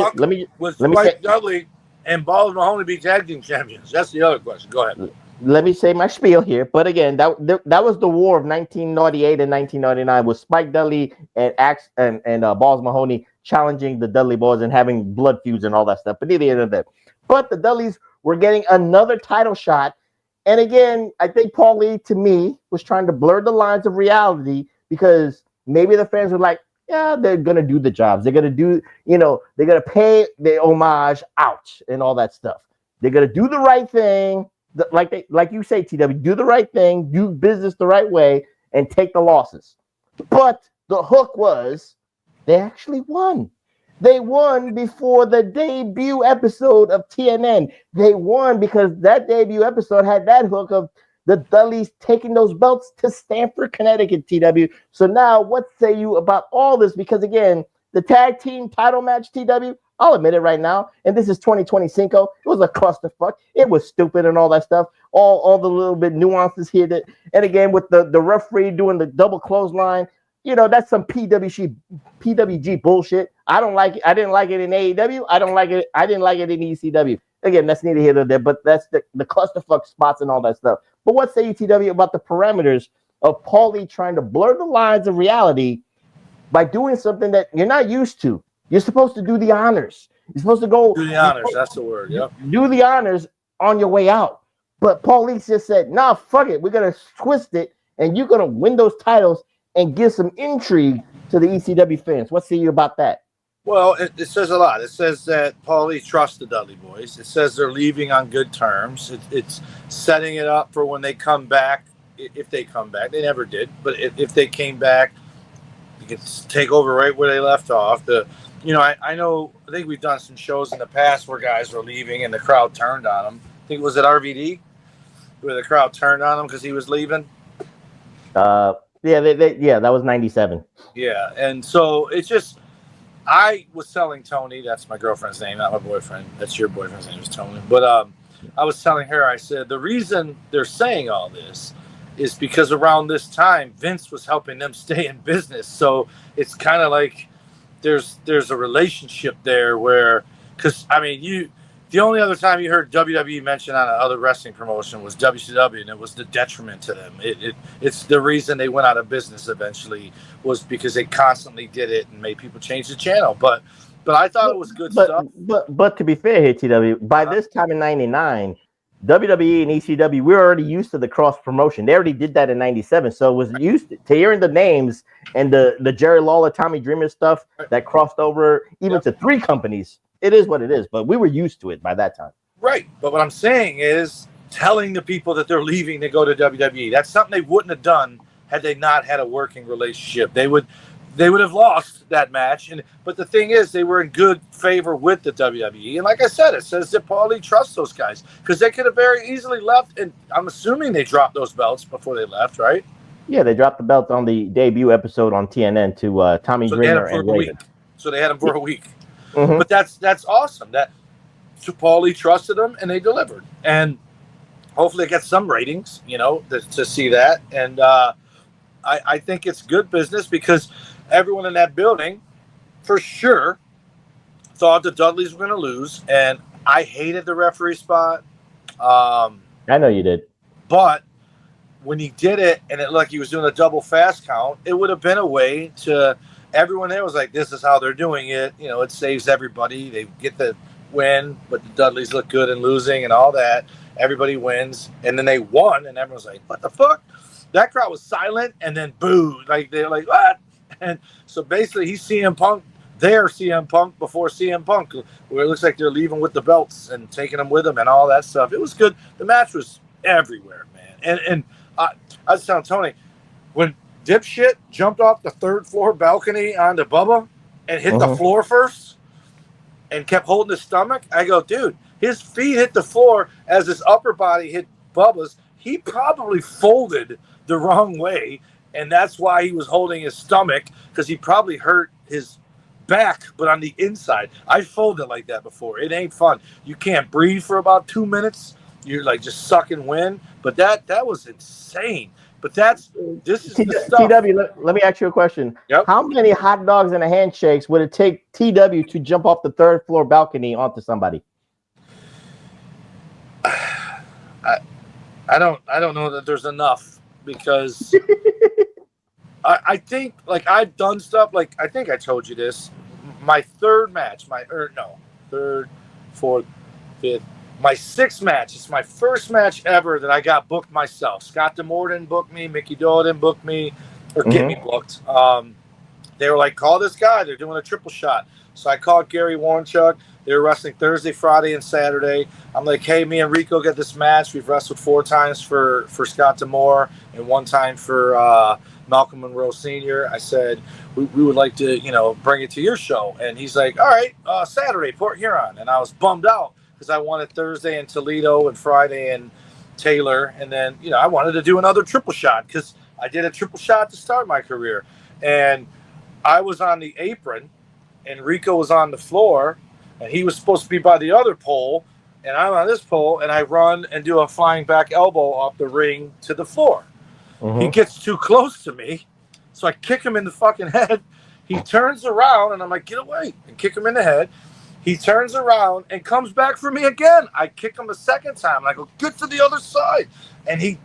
Spike Dudley and Balls Mahoney be tag team champions? That's the other question. Go ahead.
Let me say my spiel here. But again, that was the war of 1998 and 1999 with Spike Dudley and Balls Mahoney challenging the Dudley Boyz and having blood feuds and all that stuff. But neither here nor there. But the Dudleys were getting another title shot. And again, I think Paul Lee, to me, was trying to blur the lines of reality because maybe the fans were like, yeah, they're going to do the jobs. They're going to do, they're going to pay their homage out and all that stuff. They're going to do the right thing. Like you say, TW, do the right thing, do business the right way, and take the losses. But the hook was they actually won. They won before the debut episode of TNN. They won because that debut episode had that hook of the Dudleys taking those belts to Stamford, Connecticut, TW. So now what say you about all this? Because again, the tag team title match, TW, I'll admit it right now, and this is 2025. It was a clusterfuck. It was stupid and all that stuff. All the little bit nuances here. And again, with the referee doing the double clothesline, that's some PWG bullshit. I don't like it. I didn't like it in AEW. I don't like it. I didn't like it in ECW. Again, that's neither here nor there, but that's the clusterfuck spots and all that stuff. But what say you, TW, about the parameters of Paulie trying to blur the lines of reality by doing something that you're not used to? You're supposed to do the honors. You're supposed to go
do the honors. That's the word. Yep.
Do the honors on your way out. But Paulie just said, "Nah, fuck it. We're gonna twist it, and you're gonna win those titles and give some intrigue to the ECW fans." What say you about that?
Well, it says a lot. It says that Paulie trusts the Dudley Boyz. It says they're leaving on good terms. It's setting it up for when they come back. If they come back, they never did. But if they came back, you can take over right where they left off. I think we've done some shows in the past where guys were leaving and the crowd turned on them. I think it was at RVD where the crowd turned on him because he was leaving.
Yeah, that was 97.
Yeah, and so it's just, I was telling Tony, that's my girlfriend's name, not my boyfriend. That's your boyfriend's name is Tony. But I was telling her, I said, the reason they're saying all this is because around this time, Vince was helping them stay in business. So it's kind of like there's a relationship there where, because, I mean, The only other time you heard WWE mentioned on another wrestling promotion was WCW, and it was the detriment to them. It's the reason they went out of business eventually was because they constantly did it and made people change the channel. But I thought it was good stuff.
But to be fair here, TW, by this time in '99, WWE and ECW, we were already used to the cross promotion. They already did that in '97, so it was used to hearing the names and the Jerry Lawler, Tommy Dreamer stuff that crossed over even to 3 companies. It is what it is, but we were used to it by that time.
Right, but what I'm saying is telling the people that they're leaving to go to WWE. That's something they wouldn't have done had they not had a working relationship. They would have lost that match. But the thing is, they were in good favor with the WWE. And like I said, it says that Paulie trusts those guys because they could have very easily left. And I'm assuming they dropped those belts before they left, right?
Yeah, they dropped the belt on the debut episode on TNN to Tommy Dreamer and Raven.
So they had him for a week.
Mm-hmm.
But that's awesome. That Paulie trusted them and they delivered. And hopefully it gets some ratings, to see that. And I think it's good business because everyone in that building, for sure, thought the Dudleys were going to lose. And I hated the referee spot.
I know you did.
But when he did it and it looked like he was doing a double fast count, it would have been a way to – everyone there was like, this is how they're doing it. It saves everybody. They get the win, but the Dudleys look good in losing and all that. Everybody wins. And then they won, and everyone's like, what the fuck? That crowd was silent and then booed. Like, they're like, what? And so basically he's CM Punk, their CM Punk before CM Punk, where it looks like they're leaving with the belts and taking them with them and all that stuff. It was good. The match was everywhere, man. And I was telling Tony, when Dipshit jumped off the 3rd floor balcony onto Bubba and hit the floor first and kept holding his stomach. I go, dude, his feet hit the floor as his upper body hit Bubba's. He probably folded the wrong way, and that's why he was holding his stomach, because he probably hurt his back, but on the inside. I folded like that before. It ain't fun. You can't breathe for about 2 minutes. You're like just sucking wind. But that was insane. But this is the stuff.
TW, let me ask you a question.
Yep.
How many hot dogs and handshakes would it take TW to jump off the 3rd floor balcony onto somebody?
I don't know that there's enough, because I think, like, I've done stuff, like, I think I told you this. My 3rd match, 3rd, 4th, 5th. My 6th match. It's my first match ever that I got booked myself. Scott D'Amore didn't book me. Mickey Doyle didn't book me or get me booked. They were like, call this guy. They're doing a triple shot. So I called Gary Warrenchuk. They were wrestling Thursday, Friday, and Saturday. I'm like, hey, me and Rico get this match. We've wrestled 4 times for Scott D'Amore and 1 time for Malcolm Monroe Sr. I said, we would like to, bring it to your show. And he's like, all right, Saturday, Port Huron. And I was bummed out, because I wanted Thursday in Toledo and Friday in Taylor. And then, I wanted to do another triple shot, because I did a triple shot to start my career. And I was on the apron, and Rico was on the floor, and he was supposed to be by the other pole, and I'm on this pole, and I run and do a flying back elbow off the ring to the floor. He gets too close to me, so I kick him in the fucking head. He turns around, and I'm like, get away, and kick him in the head. He turns around and comes back for me again. I kick him a second time, and I go, get to the other side. And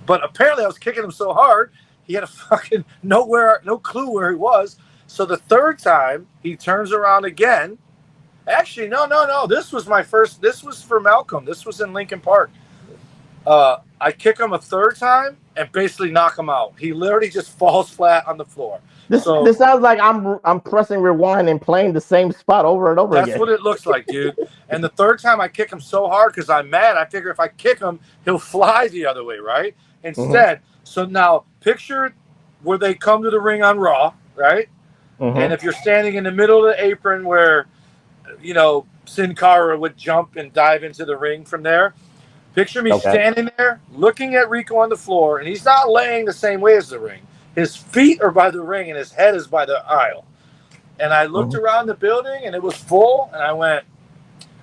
but apparently I was kicking him so hard, he had a fucking no clue where he was. So the 3rd time, he turns around again. Actually, no. This was for Malcolm. This was in Lincoln Park. I kick him a 3rd time and basically knock him out. He literally just falls flat on the floor.
This sounds like I'm pressing rewind and playing the same spot over and over again.
That's what it looks like, dude. And the 3rd time I kick him so hard because I'm mad. I figure if I kick him, he'll fly the other way, right? Instead, so now picture where they come to the ring on Raw, right? And if you're standing in the middle of the apron where, Sin Cara would jump and dive into the ring from there. Picture me standing there looking at Rico on the floor, and he's not laying the same way as the ring. His feet are by the ring, and his head is by the aisle. And I looked around the building, and it was full, and I went,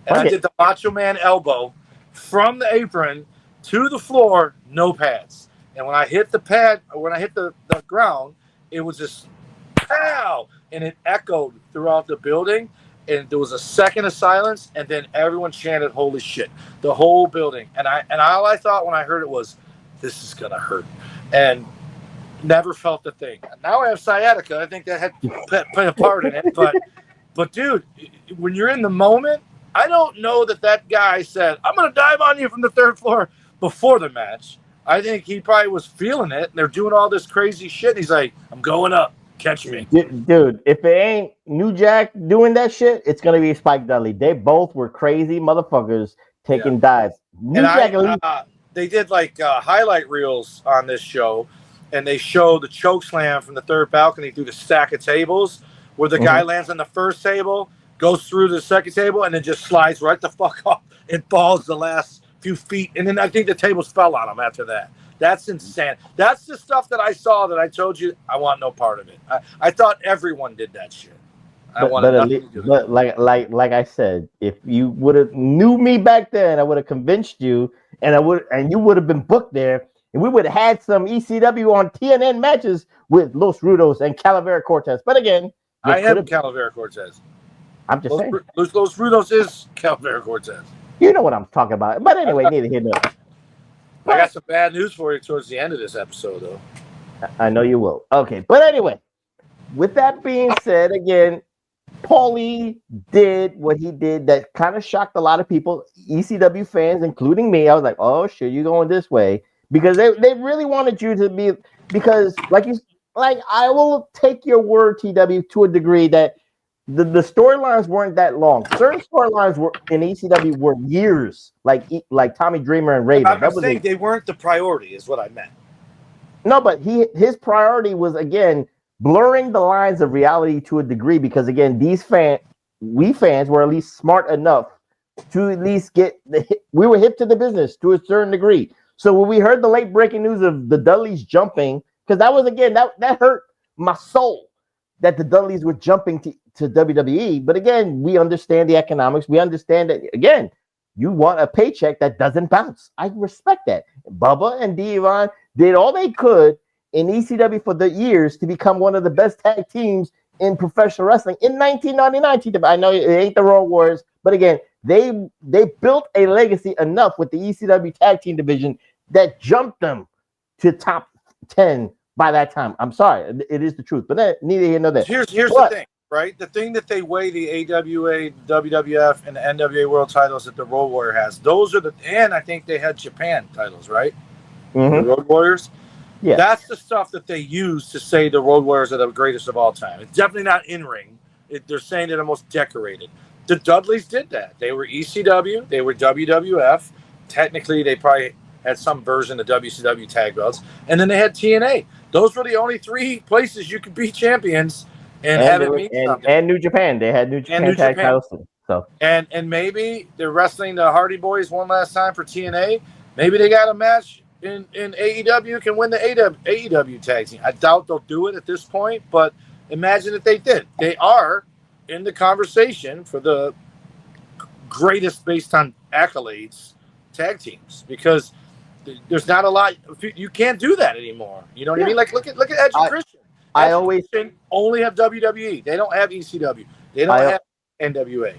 and I did the Macho Man elbow from the apron to the floor, no pads. And when I hit the ground, it was just, pow, and it echoed throughout the building. and there was a second of silence, and then everyone chanted "Holy shit!" The whole building, and all I thought when I heard it was, "This is gonna hurt," and never felt the thing. Now I have sciatica. I think that had played a part in it, but dude, when you're in the moment, I don't know that guy said, "I'm gonna dive on you from the third floor" before the match. I think he probably was feeling it, and they're doing all this crazy shit. And he's like, "I'm going up, catch me."
Dude, if it ain't New Jack doing that shit, it's gonna be Spike Dudley. They both were crazy motherfuckers taking dives.
They did like highlight reels on this show, and they show the choke slam from the third balcony through the stack of tables, where the guy lands on the first table, goes through the second table, and then just slides right the fuck off and falls the last few feet, and then I think the tables fell on him after that. That's insane. That's the stuff that I saw that I told you I want no part of it. I thought everyone did that shit.
But like I said, if you would have knew me back then, I would have convinced you, and you would have been booked there, and we would have had some ECW on TNN matches with Los Rudos and Calavera Cortez. But again,
I am Calavera Cortez.
I'm just saying.
Los Rudos is Calavera Cortez.
You know what I'm talking about. But anyway, neither here nor there.
I got some bad news for you towards the end of this episode, though.
I know you will. Okay, but anyway, with that being said, again, Paulie did what he did that kind of shocked a lot of people, ECW fans, including me. I was like, oh shit, you're going this way. Because they really wanted you to be, because I will take your word, TW, to a degree that the storylines weren't that long. Certain storylines were in ECW were years, like Tommy Dreamer and Raven.
I'm saying they weren't the priority, is what I meant.
No, but his priority was, again, blurring the lines of reality to a degree, because again, we fans were at least smart enough to at least we were hip to the business to a certain degree. So when we heard the late breaking news of the Dudleys jumping, because that was, again, that hurt my soul that the Dudleys were jumping to WWE. But again, we understand the economics. We understand that, again, you want a paycheck that doesn't bounce. I respect that. Bubba and Devon did all they could in ECW for the years to become one of the best tag teams in professional wrestling in 1999. I know it ain't the Road Warriors, but again, they built a legacy enough with the ECW tag team division that jumped them to top 10 by that time. I'm sorry, it is the truth, but neither here nor there.
Here's the thing, right? The thing that they weigh the AWA, WWF, and the NWA World titles that the Road Warrior has. Those are and I think they had Japan titles, right? The Road Warriors. Yeah, that's the stuff that they use to say the Road Warriors are the greatest of all time. It's definitely not in ring. They're saying they're the most decorated. The Dudleys did that. They were ECW. They were WWF. Technically, they probably had some version of WCW tag belts, and then they had TNA. Those were the only three places you could be champions and have it mean something.
And New Japan. They had New Japan tag titles. So
and maybe they're wrestling the Hardy Boys one last time for TNA. Maybe they got a match in AEW can win the AEW tag team. I doubt they'll do it at this point, but imagine if they did. They are in the conversation for the greatest based on accolades tag teams, because there's not a lot. You can't do that anymore. You know what I mean? Like look at Edge and Christian.
I always
only have WWE. They don't have ECW. They don't have NWA.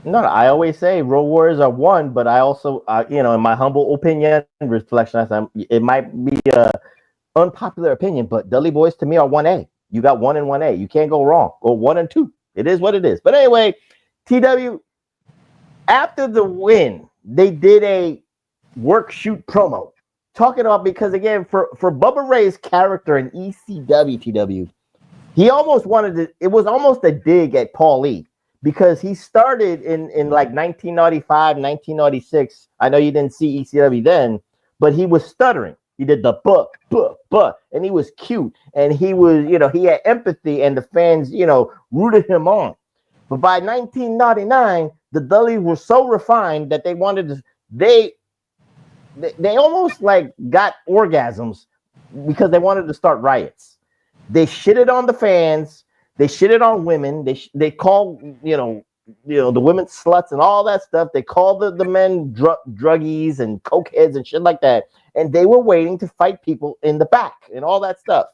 No, I always say Road Warriors are one, but I also, in my humble opinion, reflection, it might be a unpopular opinion, but Dudley Boyz to me are 1A. You got 1 and 1A. You can't go wrong. Or 1 and 2. It is what it is. But anyway, TW, after the win, they did a work shoot promo talking about, because again, for Bubba Ray's character in ECW TW, he almost it was almost a dig at Paulie. Because he started in like 1995, 1996. I know you didn't see ECW then, but he was stuttering. He did the but, and he was cute. And he was, he had empathy, and the fans, rooted him on. But by 1999, the Dudleys were so refined that they wanted to, they almost like got orgasms because they wanted to start riots. They shitted on the fans. They shitted on women. They called the women sluts and all that stuff. They called the men druggies and cokeheads and shit like that. And they were waiting to fight people in the back and all that stuff.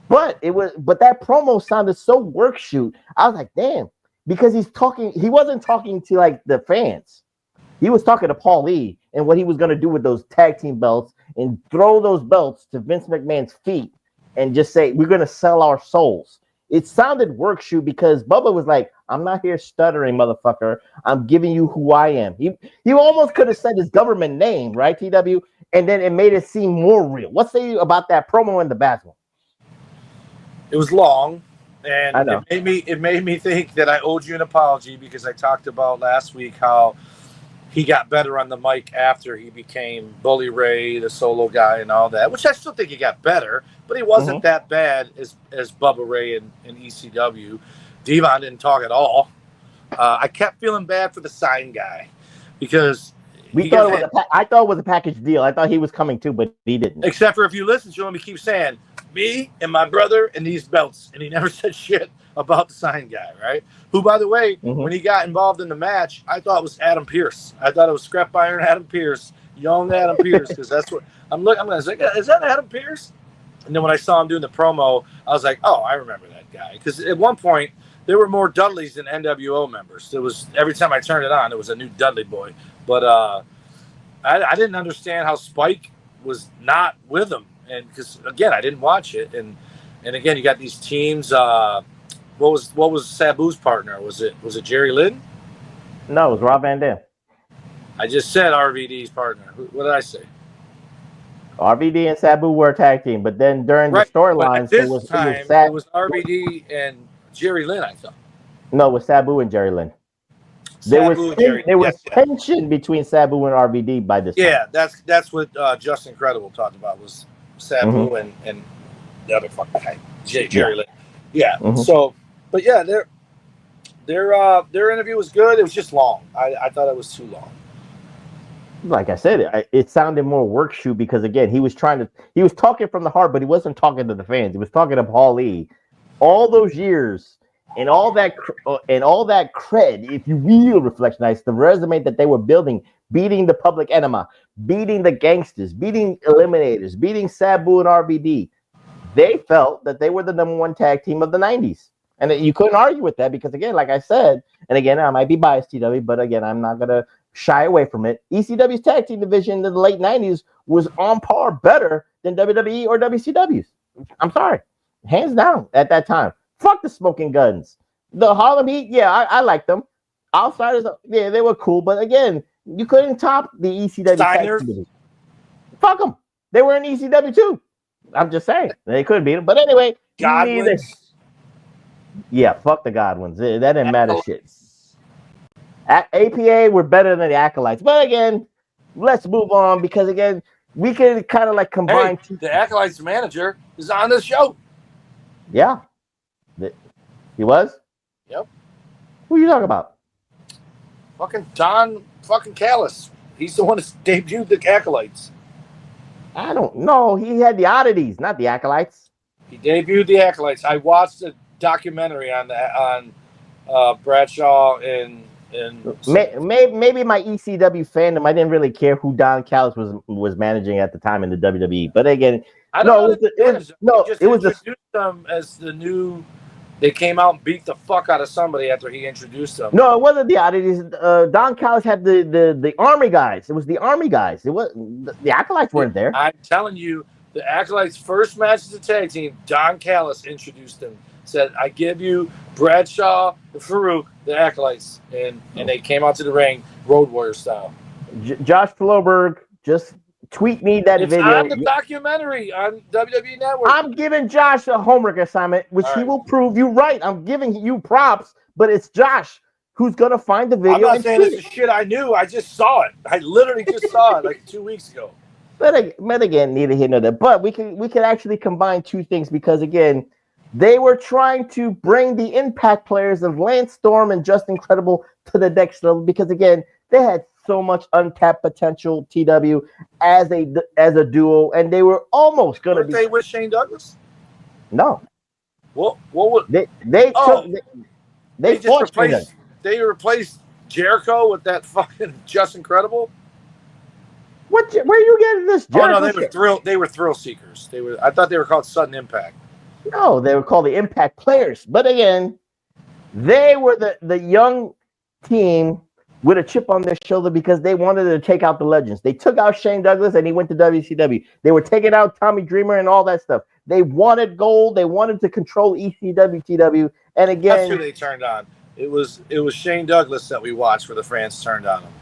But that promo sounded so work shoot. I was like, damn, because he wasn't talking to like the fans. He was talking to Paul Lee and what he was going to do with those tag team belts and throw those belts to Vince McMahon's feet and just say, we're going to sell our souls. It sounded work shoot because Bubba was like, I'm not here stuttering, motherfucker. I'm giving you who I am. He almost could have said his government name, right, TW? And then it made it seem more real. What say you about that promo in the bathroom?
It was long, and it made me think that I owed you an apology because I talked about last week how he got better on the mic after he became Bully Ray, the solo guy, and all that, which I still think he got better, but he wasn't that bad as Bubba Ray in ECW. Devon didn't talk at all. I kept feeling bad for the sign guy because
I thought it was a package deal. I thought he was coming too, but he didn't.
Except for if you listen to him, he keeps saying, me and my brother and these belts, and he never said shit about the sign guy, right? Who, by the way, when he got involved in the match, I thought it was Adam Pearce. I thought it was Scrap Iron Adam Pearce, young Adam Pearce, because that's what I'm going to say, is that Adam Pearce? And then when I saw him doing the promo, I was like, oh, I remember that guy. Because at one point, there were more Dudleys than NWO members. It was every time I turned it on, it was a new Dudley boy. But I didn't understand how Spike was not with him. And because, again, I didn't watch it. And again, you got these teams. What was Sabu's partner? Was it Jerry Lynn?
No, it was Rob Van Dam.
I just said RVD's partner. What did I say?
RVD and Sabu were a tag team, but then during the storylines,
it was RVD and Jerry Lynn, I thought.
No, it was Sabu and Jerry Lynn. There was tension between Sabu and RVD by this time.
Yeah, that's what Just Incredible talked about, was Sabu and the other fucking guy, Jerry Lynn. Yeah. So, but yeah, their interview was good. It was just long. I thought it was too long.
Like I said, it sounded more work shoot because, again, he was talking from the heart, but he wasn't talking to the fans. He was talking to Paul Lee. All those years and all that cred, if you will, Reflectionites, the resume that they were building, beating the Public Enema, beating the Gangsters, beating Eliminators, beating Sabu and RVD. They felt that they were the number one tag team of the 90s. And you couldn't argue with that because, again, like I said, and again, I might be biased, TW, but again, I'm not going to shy away from it. ECW's tag team division in the late 90s was on par better than WWE or WCW's. I'm sorry. Hands down at that time. Fuck the Smoking Guns. The Harlem Heat, yeah, I liked them. Outsiders, yeah, they were cool. But again, you couldn't top the ECW tag team division. Fuck them. They were in ECW too. I'm just saying. They could beat them. But anyway, yeah, fuck the Godwins. That didn't matter shit. APA were better than the Acolytes. But again, let's move on because, again, we can kind of like combine.
Hey, the Acolytes manager is on the show.
Yeah. He was?
Yep.
Who are you talking about?
Fucking Don fucking Callis. He's the one that debuted the Acolytes.
I don't know. He had the Oddities, not the Acolytes.
He debuted the Acolytes. I watched a documentary on Bradshaw and
maybe my ECW fandom. I didn't really care who Don Callis was managing at the time in the WWE. But again, it was introduced
them as the new. They came out and beat the fuck out of somebody after he introduced them.
No, it wasn't the Oddities. Don Callis had the Army guys. It was the Army guys. It was the Acolytes weren't there.
I'm telling you, the Acolytes' first match as a tag team, Don Callis introduced them. Said, I give you Bradshaw and Farouk, the Acolytes. And they came out to the ring, Road Warrior style.
Josh Floberg, just tweet me that video.
It's on the documentary on WWE Network.
I'm giving Josh a homework assignment, which he will prove you right. I'm giving you props, but it's Josh who's going to find the video.
I'm not saying this is shit I knew. I just saw it. I literally just saw it like 2 weeks ago.
But again, neither here nor there. But we can actually combine two things because, again, they were trying to bring the Impact players of Lance Storm and Just Incredible to the next level because, again, they had so much untapped potential, TW, as a duo, and they were almost going to be.
They with Shane Douglas?
No.
What would
they
replaced Jericho with that fucking Just Incredible?
Where are you getting this? Jericho
They were thrill seekers. I thought they were called Sudden Impact.
No, they were called the Impact Players. But again, They were the young team with a chip on their shoulder because they wanted to take out the legends. They took out Shane Douglas and he went to WCW. They were taking out Tommy Dreamer and all that stuff. They wanted gold. They wanted to control ECW, TW. And again,
that's who they turned on. It was Shane Douglas that we watched where the fans turned on him.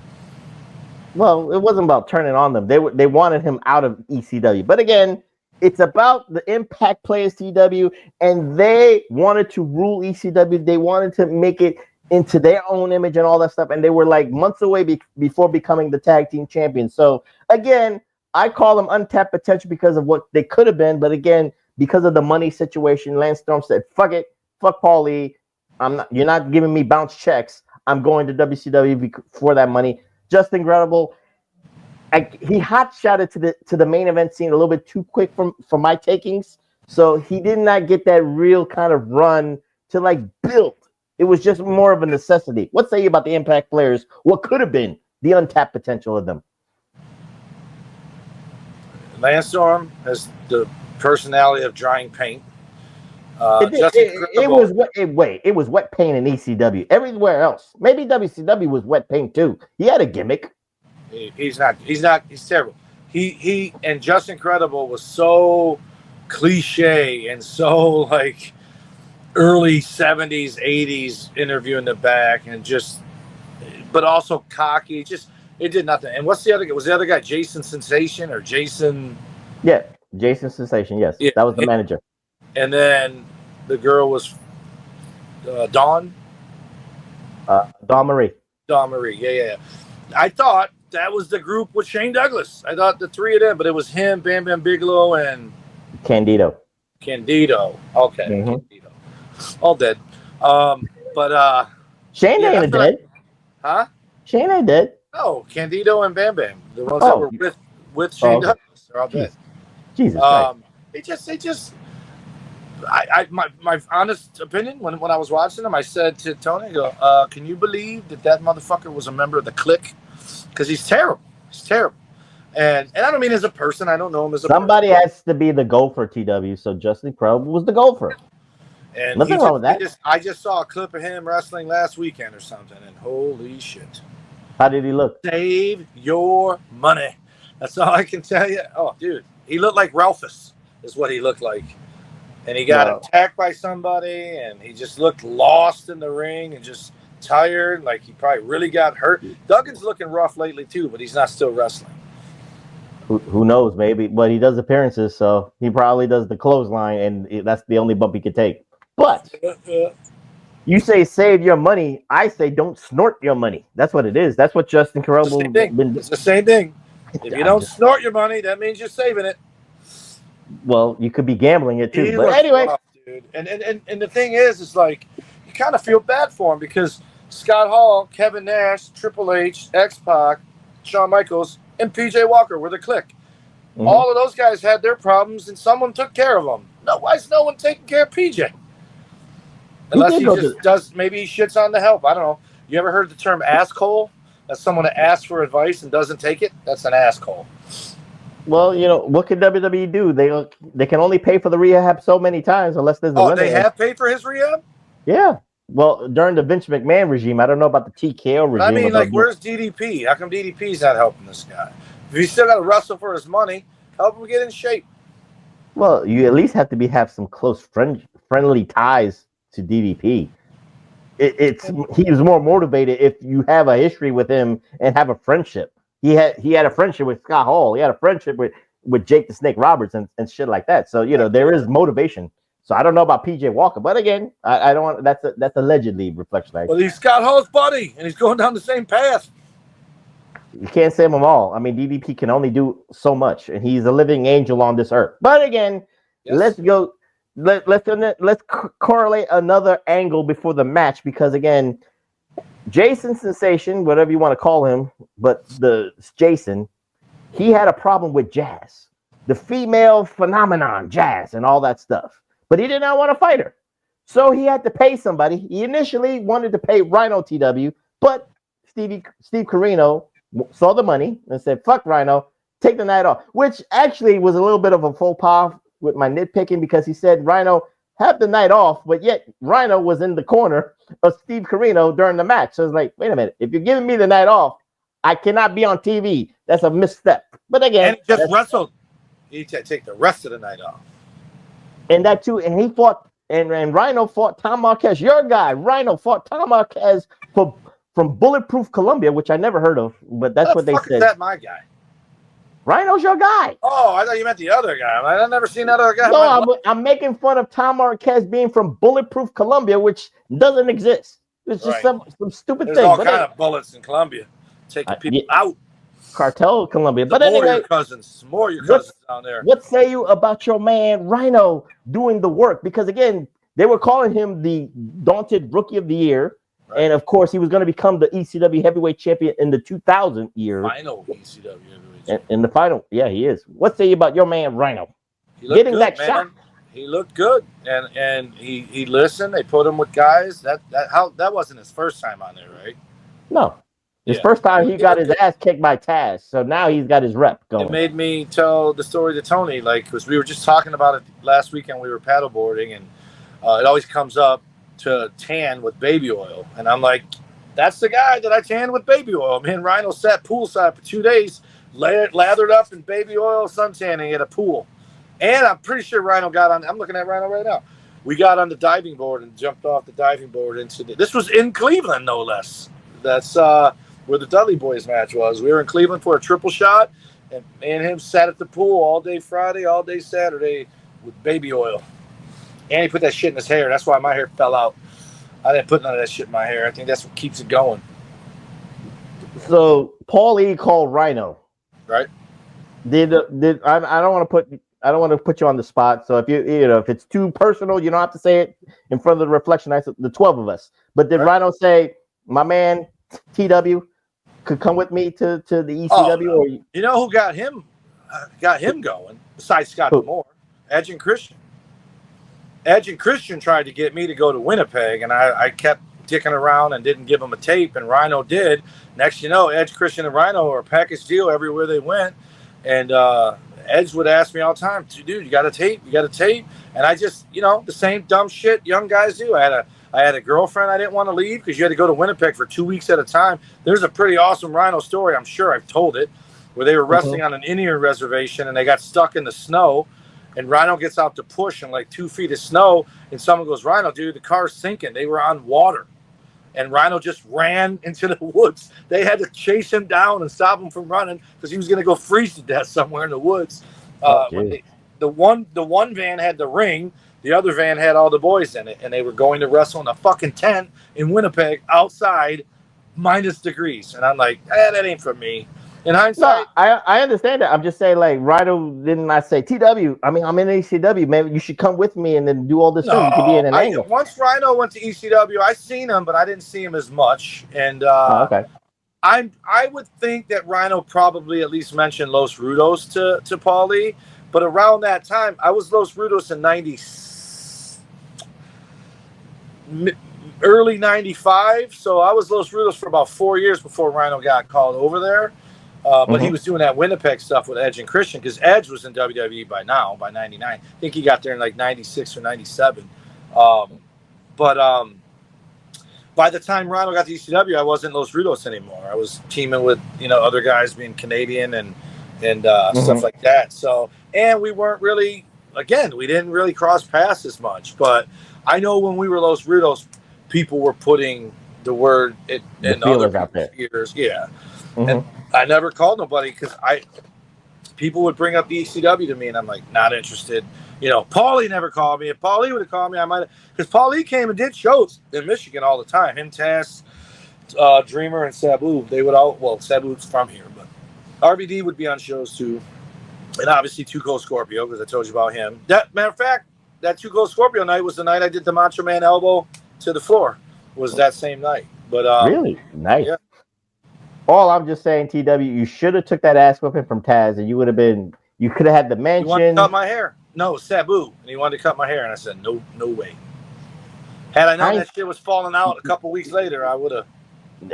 Well, it wasn't about turning on them. They wanted him out of ECW. But again, it's about the Impact players, TW, and they wanted to rule ECW. They wanted to make it into their own image and all that stuff. And they were like months away before becoming the tag team champions. So again, I call them untapped potential because of what they could have been. But again, because of the money situation, Lance Storm said, fuck it. Fuck Paulie. You're not giving me bounce checks. I'm going to WCW for that money. Just incredible. He hot shotted to the main event scene a little bit too quick for my takings. So he did not get that real kind of run to like build. It was just more of a necessity. What say you about the Impact players? What could have been the untapped potential of them?
Lance Storm has the personality of drying paint.
It was wet paint in ECW. Everywhere else, maybe WCW was wet paint too. He had a gimmick.
He's terrible. He and Just Incredible was so cliche and so like early 70s, 80s interview in the back and just, but also cocky. Just, it did nothing. And what's the other guy? Was the other guy Jason Sensation or Jason?
Yeah, Jason Sensation. Yes, yeah. That was the manager.
And then the girl was Dawn.
Dawn Marie.
Dawn Marie. Yeah. I thought that was the group with Shane Douglas. I thought the three of them, but it was him, Bam Bam Bigelow, and
Candido.
Okay. Mm-hmm. Candido. All dead.
Shane ain't dead.
Huh?
Shane ain't dead.
No, Candido and Bam Bam. The ones that were with Shane Douglas. They're all dead.
Jesus.
They just my honest opinion when I was watching them, I said to Tony, I go, can you believe that motherfucker was a member of the Clique? Because he's terrible. And I don't mean as a person. I don't know him as a
somebody
person.
has to be the gopher, TW. So Justin Crow was the gopher.
And
nothing wrong with that.
I just saw a clip of him wrestling last weekend or something, and holy shit.
How did he look?
Save your money. That's all I can tell you. Oh, dude. He looked like Ralphus is what he looked like. And he got attacked by somebody, and he just looked lost in the ring and just tired, like he probably really got hurt. Duggan's looking rough lately, too, but he's not still wrestling.
Who knows, maybe. But he does appearances, so he probably does the clothesline, and that's the only bump he could take. But you say save your money. I say don't snort your money. That's what it is. That's what Justin Carrell
It's the same thing. If you don't snort your money, that means you're saving it.
Well, you could be gambling it too. But anyway,
rough, dude. And the thing is, it's like you kind of feel bad for him because Scott Hall, Kevin Nash, Triple H, X-Pac, Shawn Michaels, and PJ Walker were the Clique. Mm-hmm. All of those guys had their problems, and someone took care of them. No, why is no one taking care of PJ? Unless he just does, maybe he shits on the help. I don't know. You ever heard the term asshole? That's someone that asks for advice and doesn't take it. That's an asshole.
Well, you know, what can WWE do? They can only pay for the rehab so many times unless there's a limit.
They have paid for his rehab?
Yeah. Well, during the Vince McMahon regime, I don't know about the TKO regime.
I mean, like, where's DDP? How come DDP's not helping this guy? If he's still got to wrestle for his money, help him get in shape.
Well, you at least have to have some close friendly ties to DDP. He was more motivated if you have a history with him and have a friendship. He had a friendship with Scott Hall. He had a friendship with Jake the Snake Roberts and shit like that. So you know there is motivation. So I don't know about PJ Walker, but again, I don't want that's allegedly reflection.
Well, he's Scott Hall's buddy, and he's going down the same path.
You can't save them all. I mean, DDP can only do so much, and he's a living angel on this earth. But again, let's go. Let's correlate another angle before the match because again, Jason Sensation, whatever you want to call him, but Jason, he had a problem with Jazz, the female phenomenon, Jazz, and all that stuff. But he did not want to fight her, so he had to pay somebody. He initially wanted to pay Rhino TW, but Steve Corino saw the money and said, "Fuck Rhino, take the night off," which actually was a little bit of a faux pas with my nitpicking because he said Rhino have the night off, but yet Rhino was in the corner of Steve Corino during the match. So it's like, wait a minute, if you're giving me the night off, I cannot be on TV. That's a misstep. But again,
and he just wrestled. He take the rest of the night off.
And that too, and he fought, and Rhino fought Tom Marquez. Your guy, Rhino, fought Tom Marquez from Bulletproof Columbia, which I never heard of, but that's what they said.
Is that my guy?
Rhino's your guy.
Oh, I thought you meant the other guy. I've never seen that other guy.
No, I'm making fun of Tom Marquez being from Bulletproof Columbia, which doesn't exist. It's just some stupid
There's
thing.
all kind of bullets in Columbia, taking people out.
Cartel Columbia. But
more
anyway,
your cousins down there.
What say you about your man Rhino doing the work? Because again, they were calling him the Daunted Rookie of the Year. Right. And of course, he was going to become the ECW Heavyweight Champion in the 2000 year.
Final ECW Heavyweight Champion.
In the final, yeah, he is. What say you about your man Rhino?
He looked getting good, that man. Shot. He looked good, and he listened. They put him with guys. That wasn't his first time on there, right?
No, his first time he got his ass kicked by Taz. So now he's got his rep going.
It made me tell the story to Tony, like, because we were just talking about it last weekend. We were paddleboarding, and it always comes up to tan with baby oil, and I'm like, that's the guy that I tanned with baby oil. Me and Rhino sat poolside for 2 days, lathered up in baby oil, suntanning at a pool. And I'm pretty sure Rhino got on. I'm looking at Rhino right now. We got on the diving board and jumped off the diving board into this was in Cleveland, no less. That's where the Dudley Boyz match was. We were in Cleveland for a triple shot, and me and him sat at the pool all day Friday, all day Saturday with baby oil. And he put that shit in his hair. That's why my hair fell out. I didn't put none of that shit in my hair. I think that's what keeps it going.
So Paulie called Rhino.
Right.
I don't want to put you on the spot. So if if it's too personal, you don't have to say it in front of the Reflection Nights, the 12 of us. But did Rhino say, my man TW could come with me to the ECW?
Oh, no. Or you know who got him going besides Scott D'Amore? Edge and Christian. Edge and Christian tried to get me to go to Winnipeg, and I kept dicking around and didn't give him a tape, and Rhino did. Next, Edge, Christian, and Rhino are a package deal everywhere they went. And Edge would ask me all the time, dude, you got a tape? You got a tape? And I just, the same dumb shit young guys do. I had a girlfriend I didn't want to leave because you had to go to Winnipeg for 2 weeks at a time. There's a pretty awesome Rhino story. I'm sure I've told it, where they were wrestling on an Indian reservation and they got stuck in the snow. And Rhino gets out to push in like 2 feet of snow. And someone goes, Rhino, dude, the car's sinking. They were on water. And Rhino just ran into the woods. They had to chase him down and stop him from running because he was going to go freeze to death somewhere in the woods. The one van had the ring. The other van had all the boys in it. And they were going to wrestle in a fucking tent in Winnipeg outside, minus degrees. And I'm like, that ain't for me. In hindsight,
no, I understand that. I'm just saying, like, Rhino didn't I say, TW, I mean, I'm in ECW, maybe you should come with me and then do all this stuff. You could be in an angle.
Once Rhino went to ECW, I seen him, but I didn't see him as much. And
okay.
I would think that Rhino probably at least mentioned Los Rudos to Paulie, but around that time, I was Los Rudos in early 95, so I was Los Rudos for about 4 years before Rhino got called over there. But he was doing that Winnipeg stuff with Edge and Christian because Edge was in WWE by 99. I think he got there in like 96 or 97. But by the time Rhino got to ECW, I wasn't Los Rudos anymore. I was teaming with, other guys being Canadian and stuff like that. So, and we weren't really, again, we didn't really cross paths as much. But I know when we were Los Rudos, people were putting the word in other ears. Yeah. And I never called nobody because people would bring up the ECW to me, and I'm like, not interested. Paulie never called me. If Paulie would have called me, I might have, because Paulie came and did shows in Michigan all the time. Him, Taz, Dreamer, and Sabu. They would Sabu's from here, but RVD would be on shows too, and obviously Two Cold Scorpio because I told you about him. That matter of fact, that Two Cold Scorpio night was the night I did the Macho Man elbow to the floor. Was that same night? But
really nice.
Yeah.
All I'm just saying, TW, you should have took that ass whipping from Taz, and you could have had the mention.
He wanted to cut my hair. No, Sabu, and he wanted to cut my hair, and I said, no way. Had I known that shit was falling out a couple weeks later, I would have.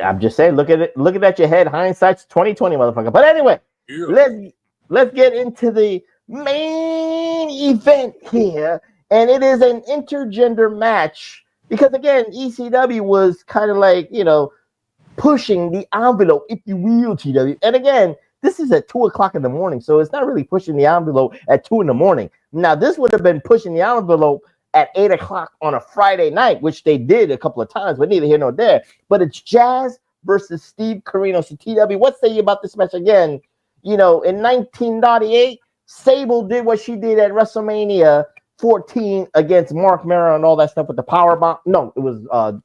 I'm just saying, look at your head. Hindsight's 2020, motherfucker. But anyway, let's get into the main event here, And it is an intergender match because, again, ECW was kind of like, pushing the envelope, if you will, TW. And again, this is at 2 o'clock in the morning, so it's not really pushing the envelope at 2 in the morning. Now, this would have been pushing the envelope at 8 o'clock on a Friday night, which they did a couple of times, but neither here nor there. But it's Jazz versus Steve Corino. So, TW, what say you about this match again? In 1998, Sable did what she did at WrestleMania 14 against Mark Mero and all that stuff with the power bomb. No, it was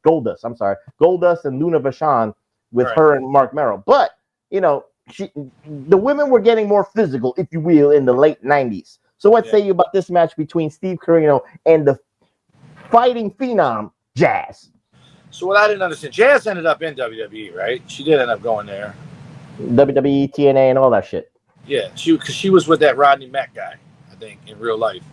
Goldust. I'm sorry. Goldust and Luna Vachon with her and Mark Mero. But, the women were getting more physical, if you will, in the late 90s. So what say you about this match between Steve Corino and the fighting phenom, Jazz?
So what I didn't understand, Jazz ended up in WWE, right? She did end up going there.
WWE, TNA, and all that shit.
Yeah, because she was with that Rodney Mack guy, I think, in real life.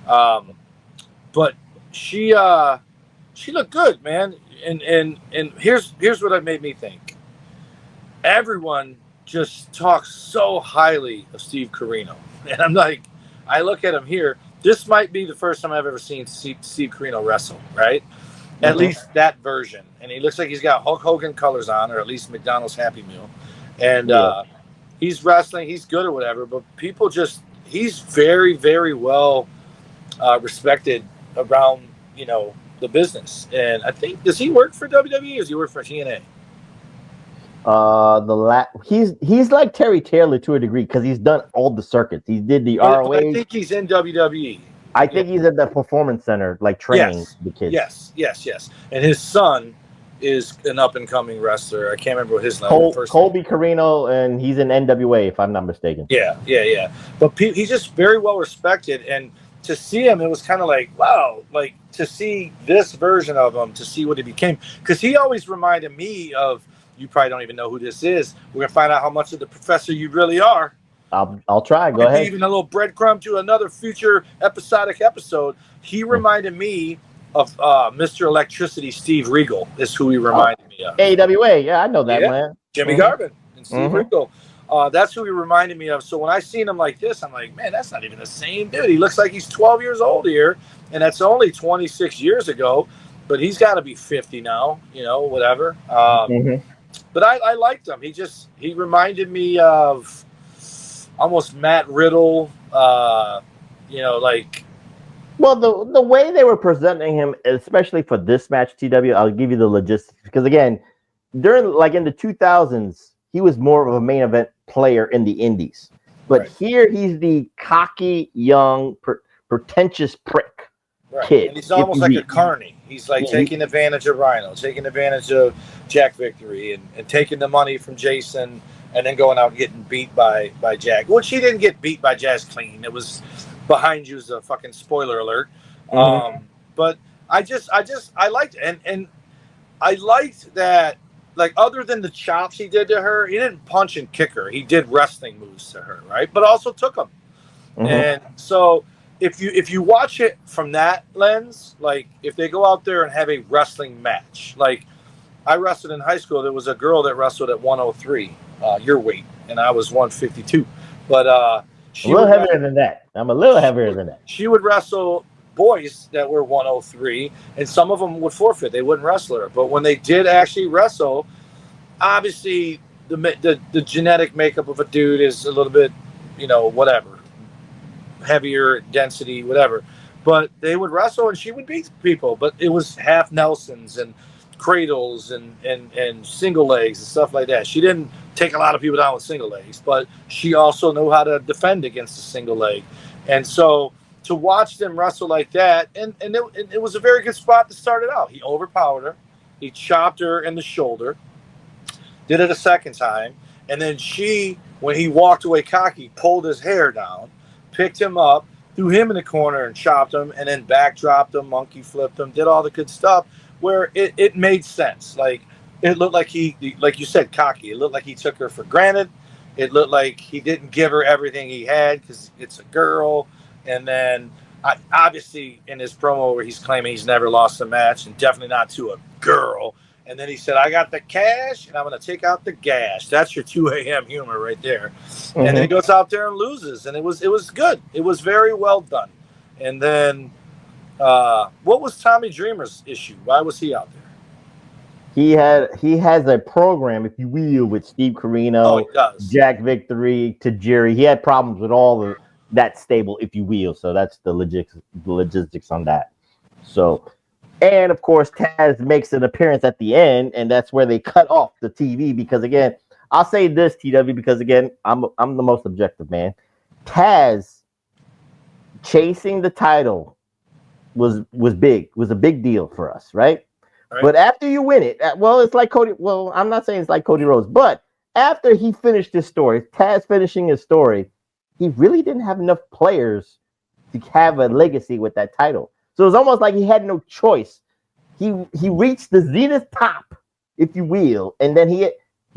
But she looked good, man. And here's what it made me think. Everyone just talks so highly of Steve Corino, and I'm like, I look at him here. This might be the first time I've ever seen Steve Corino wrestle, right? At least that version, and he looks like he's got Hulk Hogan colors on, or at least McDonald's Happy Meal, and he's wrestling. He's good or whatever, but people he's very, very well respected around, the business. And I think, does he work for WWE or does he work for TNA?
He's like Terry Taylor to a degree because he's done all the circuits. He did the ROH.
I think he's in WWE.
I think he's at the Performance Center, like training the kids.
Yes. And his son is an up and coming wrestler. I can't remember what his name is.
Colby Corino, and he's in NWA, if I'm not mistaken.
Yeah. But he's just very well respected, and to see him, it was kind of like, wow, like to see this version of him, to see what he became, because he always reminded me of. You probably don't even know who this is. We're gonna find out how much of the professor you really are.
I'll try. Go ahead.
Even a little breadcrumb to another future episodic episode. He reminded me of Mr. Electricity, Steve Regal. Is who he reminded me of.
AWA, yeah, I know that man.
Jimmy Garvin and Steve Regal. That's who he reminded me of. So when I seen him like this, I'm like, man, that's not even the same dude. He looks like he's 12 years old here, and that's only 26 years ago. But he's got to be 50 now, whatever. But I liked him. He reminded me of almost Matt Riddle, like.
Well, the way they were presenting him, especially for this match, TW, I'll give you the logistics. Because again, in the 2000s, he was more of a main event player in the indies. But here he's the cocky, young, pretentious prick. Kid.
And he's almost like a carny. He's like taking advantage of Rhino, taking advantage of Jack Victory, and taking the money from Jason, and then going out and getting beat by Jack. Which he didn't get beat by Jazz clean. It was behind you's a fucking spoiler alert. But I liked it. And I liked that, like, other than the chops he did to her, he didn't punch and kick her. He did wrestling moves to her, right? But also took them. And so if you watch it from that lens, like if they go out there and have a wrestling match, like I wrestled in high school, there was a girl that wrestled at 103, your weight, and I was 152. But she
I'm a little heavier than that. I'm a little heavier than that.
She would wrestle boys that were 103, and some of them would forfeit. They wouldn't wrestle her. But when they did actually wrestle, obviously the genetic makeup of a dude is a little bit, whatever. Heavier density, whatever, but they would wrestle and she would beat people. But it was half Nelsons and cradles and single legs and stuff like that. She didn't take a lot of people down with single legs, but she also knew how to defend against a single leg. And so to watch them wrestle like that, and it was a very good spot to start it out. He overpowered her, he chopped her in the shoulder, did it a second time, and then when he walked away cocky, pulled his hair down, picked him up, threw him in the corner and chopped him, and then backdropped him, monkey flipped him, did all the good stuff where it made sense. Like, it looked like he, like you said, cocky. It looked like he took her for granted. It looked like he didn't give her everything he had because it's a girl. And then, obviously, in his promo where he's claiming he's never lost a match, and definitely not to a girl. And then he said, I got the cash, and I'm going to take out the gash. That's your 2 a.m. humor right there. And then he goes out there and loses. And it was good. It was very well done. And then What was Tommy Dreamer's issue? Why was he out there?
He has a program, if you will, with Steve Carino, Jack Victory, Tajiri. He had problems with all of that stable, if you will. So that's the logistics on that. So, and of course, Taz makes an appearance at the end, and that's where they cut off the TV because again, I'll say this, TW, because again, I'm the most objective man. Taz chasing the title was a big deal for us, right? But after you win it, well, it's like Cody. Well, I'm not saying it's like Cody Rhodes, but after he finished his story, Taz finishing his story, he really didn't have enough players to have a legacy with that title. So it was almost like he had no choice. He reached the zenith top, if you will, and then he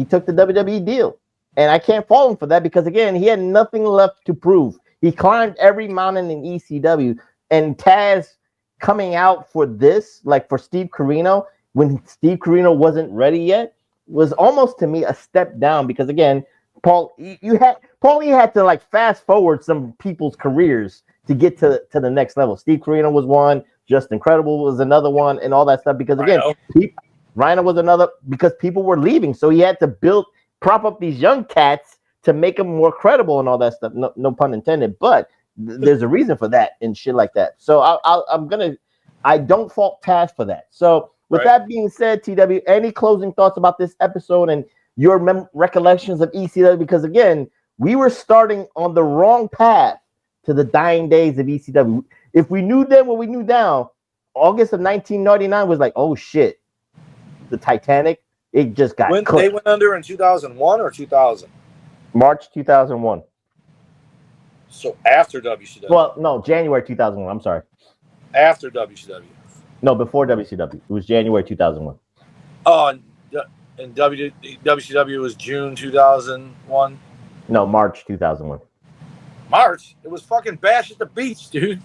took the WWE deal. And I can't fault him for that because again, he had nothing left to prove. He climbed every mountain in ECW, and Taz coming out for this, like for Steve Carino, when Steve Carino wasn't ready yet, was almost to me a step down because again, Paulie had to like fast forward some people's careers to get to the next level. Steve Carino was one, Just Incredible was another one, and all that stuff because again, Rhino was another because people were leaving, so he had to prop up these young cats to make them more credible and all that stuff. No pun intended, but there's a reason for that and shit like that. So I don't fault Taz for that. So with that being said, TW, any closing thoughts about this episode and your recollections of ECW? Because again, we were starting on the wrong path to the dying days of ECW. If we knew then what we knew now, August of 1999 was like, oh shit, the Titanic, it just got
when
cooked.
They went under in 2001 or 2000?
March 2001.
So after WCW.
Well, no, January 2001. I'm sorry.
After WCW.
No, before WCW. It was January 2001.
Oh, and WCW was June 2001?
No, March 2001.
March? It was fucking Bash at the Beach, dude.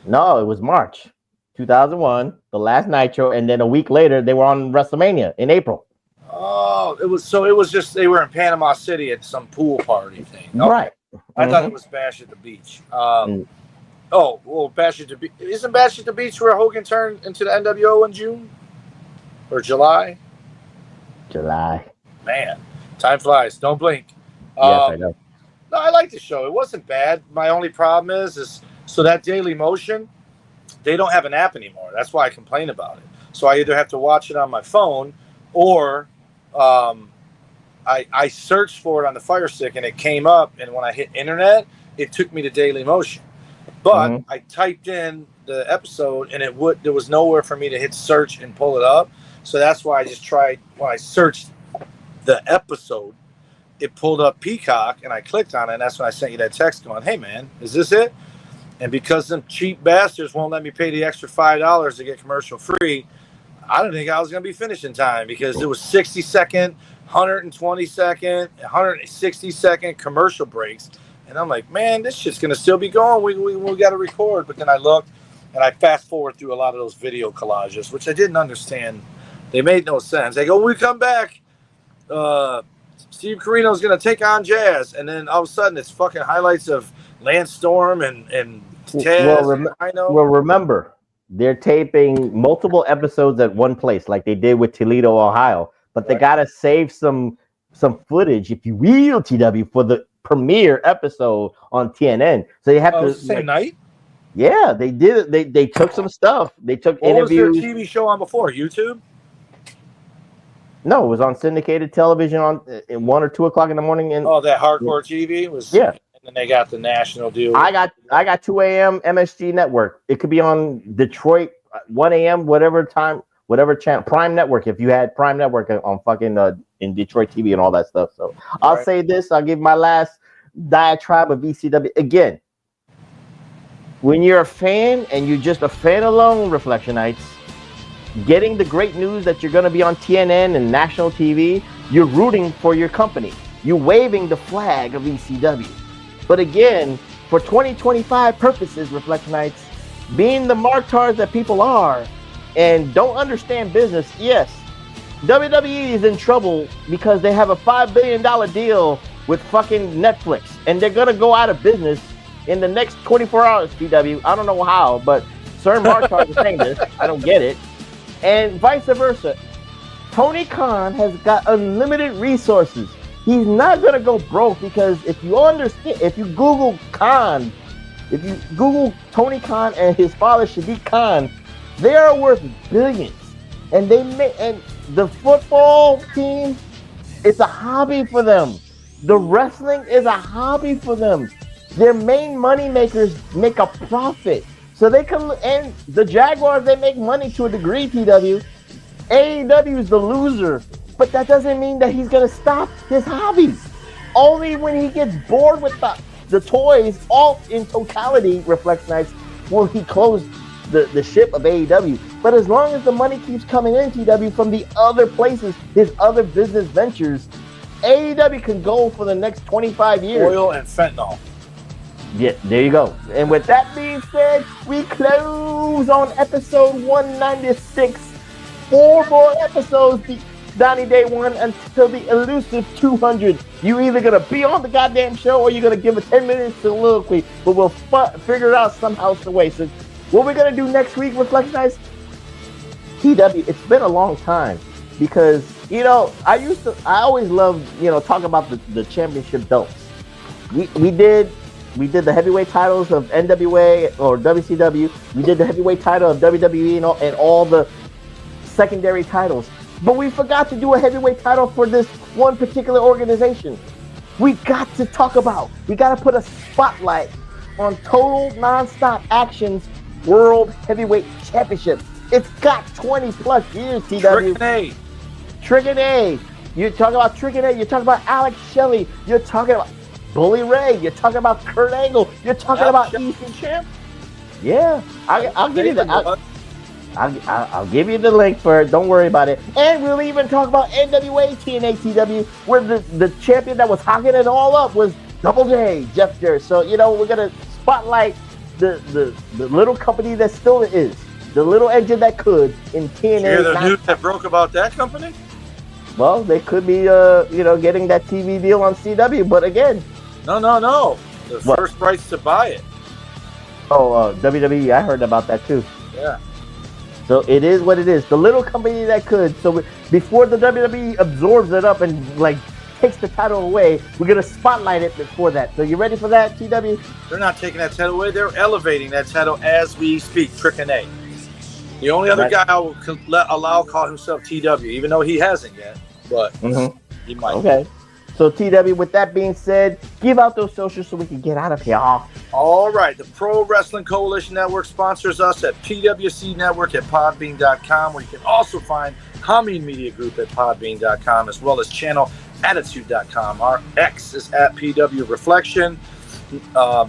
No, it was March 2001, the last Nitro, and then a week later, they were on WrestleMania in April.
Oh, it was just they were in Panama City at some pool party thing. Okay.
Right.
I thought it was Bash at the Beach. Oh, well, Bash at the Beach. Isn't Bash at the Beach where Hogan turned into the NWO in June? Or July?
July.
Man, time flies. Don't blink.
Yes, I know.
No, I like the show. It wasn't bad. My only problem is so that Daily Motion, they don't have an app anymore. That's why I complain about it. So I either have to watch it on my phone or I searched for it on the Fire Stick and it came up, and when I hit internet, it took me to Daily Motion. But I typed in the episode and there was nowhere for me to hit search and pull it up. So that's why I just tried when I searched the episode, it pulled up Peacock and I clicked on it, and that's when I sent you that text going, hey man, is this it? And because them cheap bastards won't let me pay the extra $5 to get commercial free, I didn't think I was going to be finished in time because it was 60-second, 120-second, 160-second commercial breaks. And I'm like, man, this shit's going to still be going. We got to record. But then I looked, and I fast-forward through a lot of those video collages, which I didn't understand. They made no sense. They go, when we come back, Steve Carino's going to take on Jazz. And then all of a sudden, it's fucking highlights of Lance Storm and Taz and Rhino.
Well, remember, they're taping multiple episodes at one place, like they did with Toledo, Ohio. But they got to save some footage, if you will, TW, for the premiere episode on TNN. So you have to
same night.
Yeah, they did it. They took some stuff. They took interviews.
What was their TV show on before? YouTube?
No, it was on syndicated television on at 1 or 2 o'clock in the morning. And
that hardcore TV was.
Yeah.
And then they got the national deal.
I got 2 a.m. MSG network. It could be on Detroit 1 a.m. whatever time, whatever channel. Prime Network. If you had Prime Network on fucking in Detroit TV and all that stuff. So I'll say this. I'll give my last diatribe of ECW again. When you're a fan and you're just a fan alone, Reflectionites, getting the great news that you're going to be on TNN and national TV, you're rooting for your company. You're waving the flag of ECW. But again, for 2025 purposes, Reflectionites, being the marketers that people are and don't understand business, yes, WWE is in trouble because they have a $5 billion deal with fucking Netflix, and they're going to go out of business in the next 24 hours, PW. I don't know how, but Certain Mark is saying this. I don't get it. And vice versa. Tony Khan has got unlimited resources. He's not going to go broke because if you Google Khan, if you Google Tony Khan and his father Shadiq Khan, they are worth billions. And the football team, it's a hobby for them. The wrestling is a hobby for them. Their main money makers make a profit. So they can, and the Jaguars, they make money to a degree, TW. AEW is the loser, but that doesn't mean that he's going to stop his hobbies. Only when he gets bored with the toys, all in totality, Reflex Nights, will he close the ship of AEW. But as long as the money keeps coming in, TW, from the other places, his other business ventures, AEW can go for the next 25 years.
Oil and fentanyl.
Yeah, there you go. And with that being said, we close on episode 196. 4 more episodes, Donnie Day 1, until the elusive 200. You either going to be on the goddamn show or you're going to give a 10-minute soliloquy, but we'll figure it out somehow, some way. So what we're going to do next week, Reflex Nights, TW, it's been a long time because, I always loved, talking about the championship belts. We did the heavyweight titles of NWA or WCW. We did the heavyweight title of WWE and all the secondary titles. But we forgot to do a heavyweight title for this one particular organization. We got to put a spotlight on Total Nonstop Action's World Heavyweight Championship. It's got 20 plus years, TW. Trick and A. You're talking about Trick and A. You're talking about Alex Shelley. You're talking about Bully Ray. You're talking about Kurt Angle. You're talking about Ethan Champ. Yeah, I'll give you the. I'll give you the link for it. Don't worry about it. And we'll even talk about NWA TNA TW, where the champion that was hocking it all up was Double J, Jeff Jarrett. So, we're going to spotlight the little company that still is, the little engine that could in TNA. You hear
the news that broke about that company?
Well, they could be, getting that TV deal on CW. But again.
No. The first rights to buy it.
Oh, WWE. I heard about that too.
Yeah.
So it is what it is. The little company that could. So before the WWE absorbs it up and takes the title away, we're gonna spotlight it before that. So you ready for that, TW?
They're not taking that title away. They're elevating that title as we speak. Trick and A. The only other guy I will allow call himself TW, even though he hasn't yet, but he might.
Okay. So TW, with that being said, give out those socials so we can get out of here.
All right. The Pro Wrestling Coalition Network sponsors us at PWC Network at podbean.com, where you can also find Hameen Media Group at podbean.com, as well as channelattitude.com. Our X is at PW Reflection.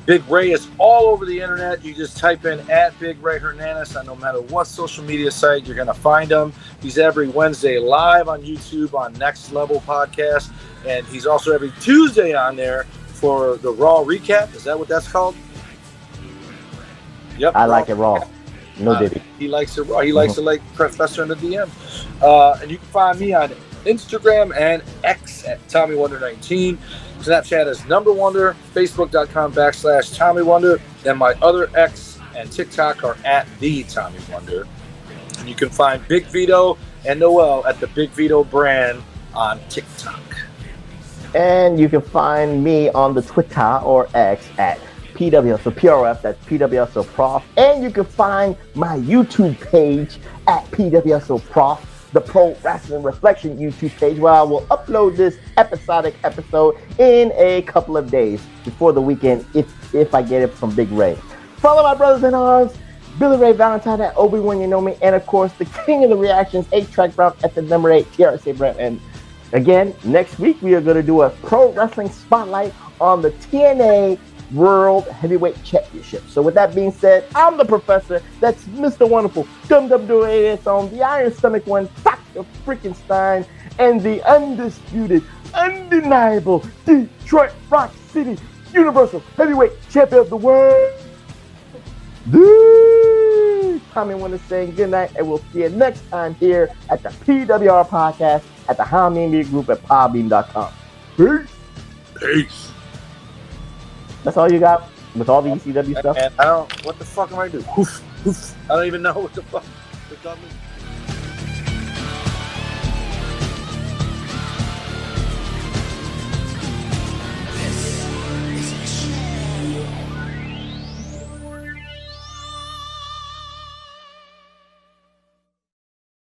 Big Ray is all over the internet. You just type in at Big Ray Hernandez on no matter what social media site, you're going to find him. He's every Wednesday live on YouTube on Next Level Podcast. And he's also every Tuesday on there for the Raw Recap. Is that what that's called? Yep.
I like it raw. No diddy.
He likes it raw. He likes to like Professor in the DM. And you can find me on Instagram and X at TommyWonder19. Snapchat is #Wonder. Facebook.com/Tommy Wonder. And my other X and TikTok are at the Tommy Wonder. And you can find Big Vito and Noel at the Big Vito brand on TikTok.
And you can find me on the Twitter or X at PWSO PRF, that's PWSO Prof. And you can find my YouTube page at PWSO Prof, the Pro Wrestling Reflection YouTube page, where I will upload this episodic episode in a couple of days before the weekend, if I get it from Big Ray. Follow my brothers in arms, Billy Ray Valentine at Obi-Wan You Know Me, and of course, the king of the reactions, 8-Track Brown at the number 8, TRSA Brent. And again, next week we are going to do a pro wrestling spotlight on the TNA World Heavyweight Championship. So with that being said, I'm the professor. That's Mr. Wonderful, WWA's on the Iron Stomach One, Dr. Freaking Stein, and the undisputed, undeniable Detroit Rock City Universal Heavyweight Champion of the world, the Tommy Wonder, saying good night, and we'll see you next time here at the PWR Podcast at the Hameen Media Group at podbean.com. Peace.
Peace.
That's all you got? with all the ECW stuff.
And I don't. What the fuck am I doing? Hoof, hoof. I don't even know what the fuck the dumb is.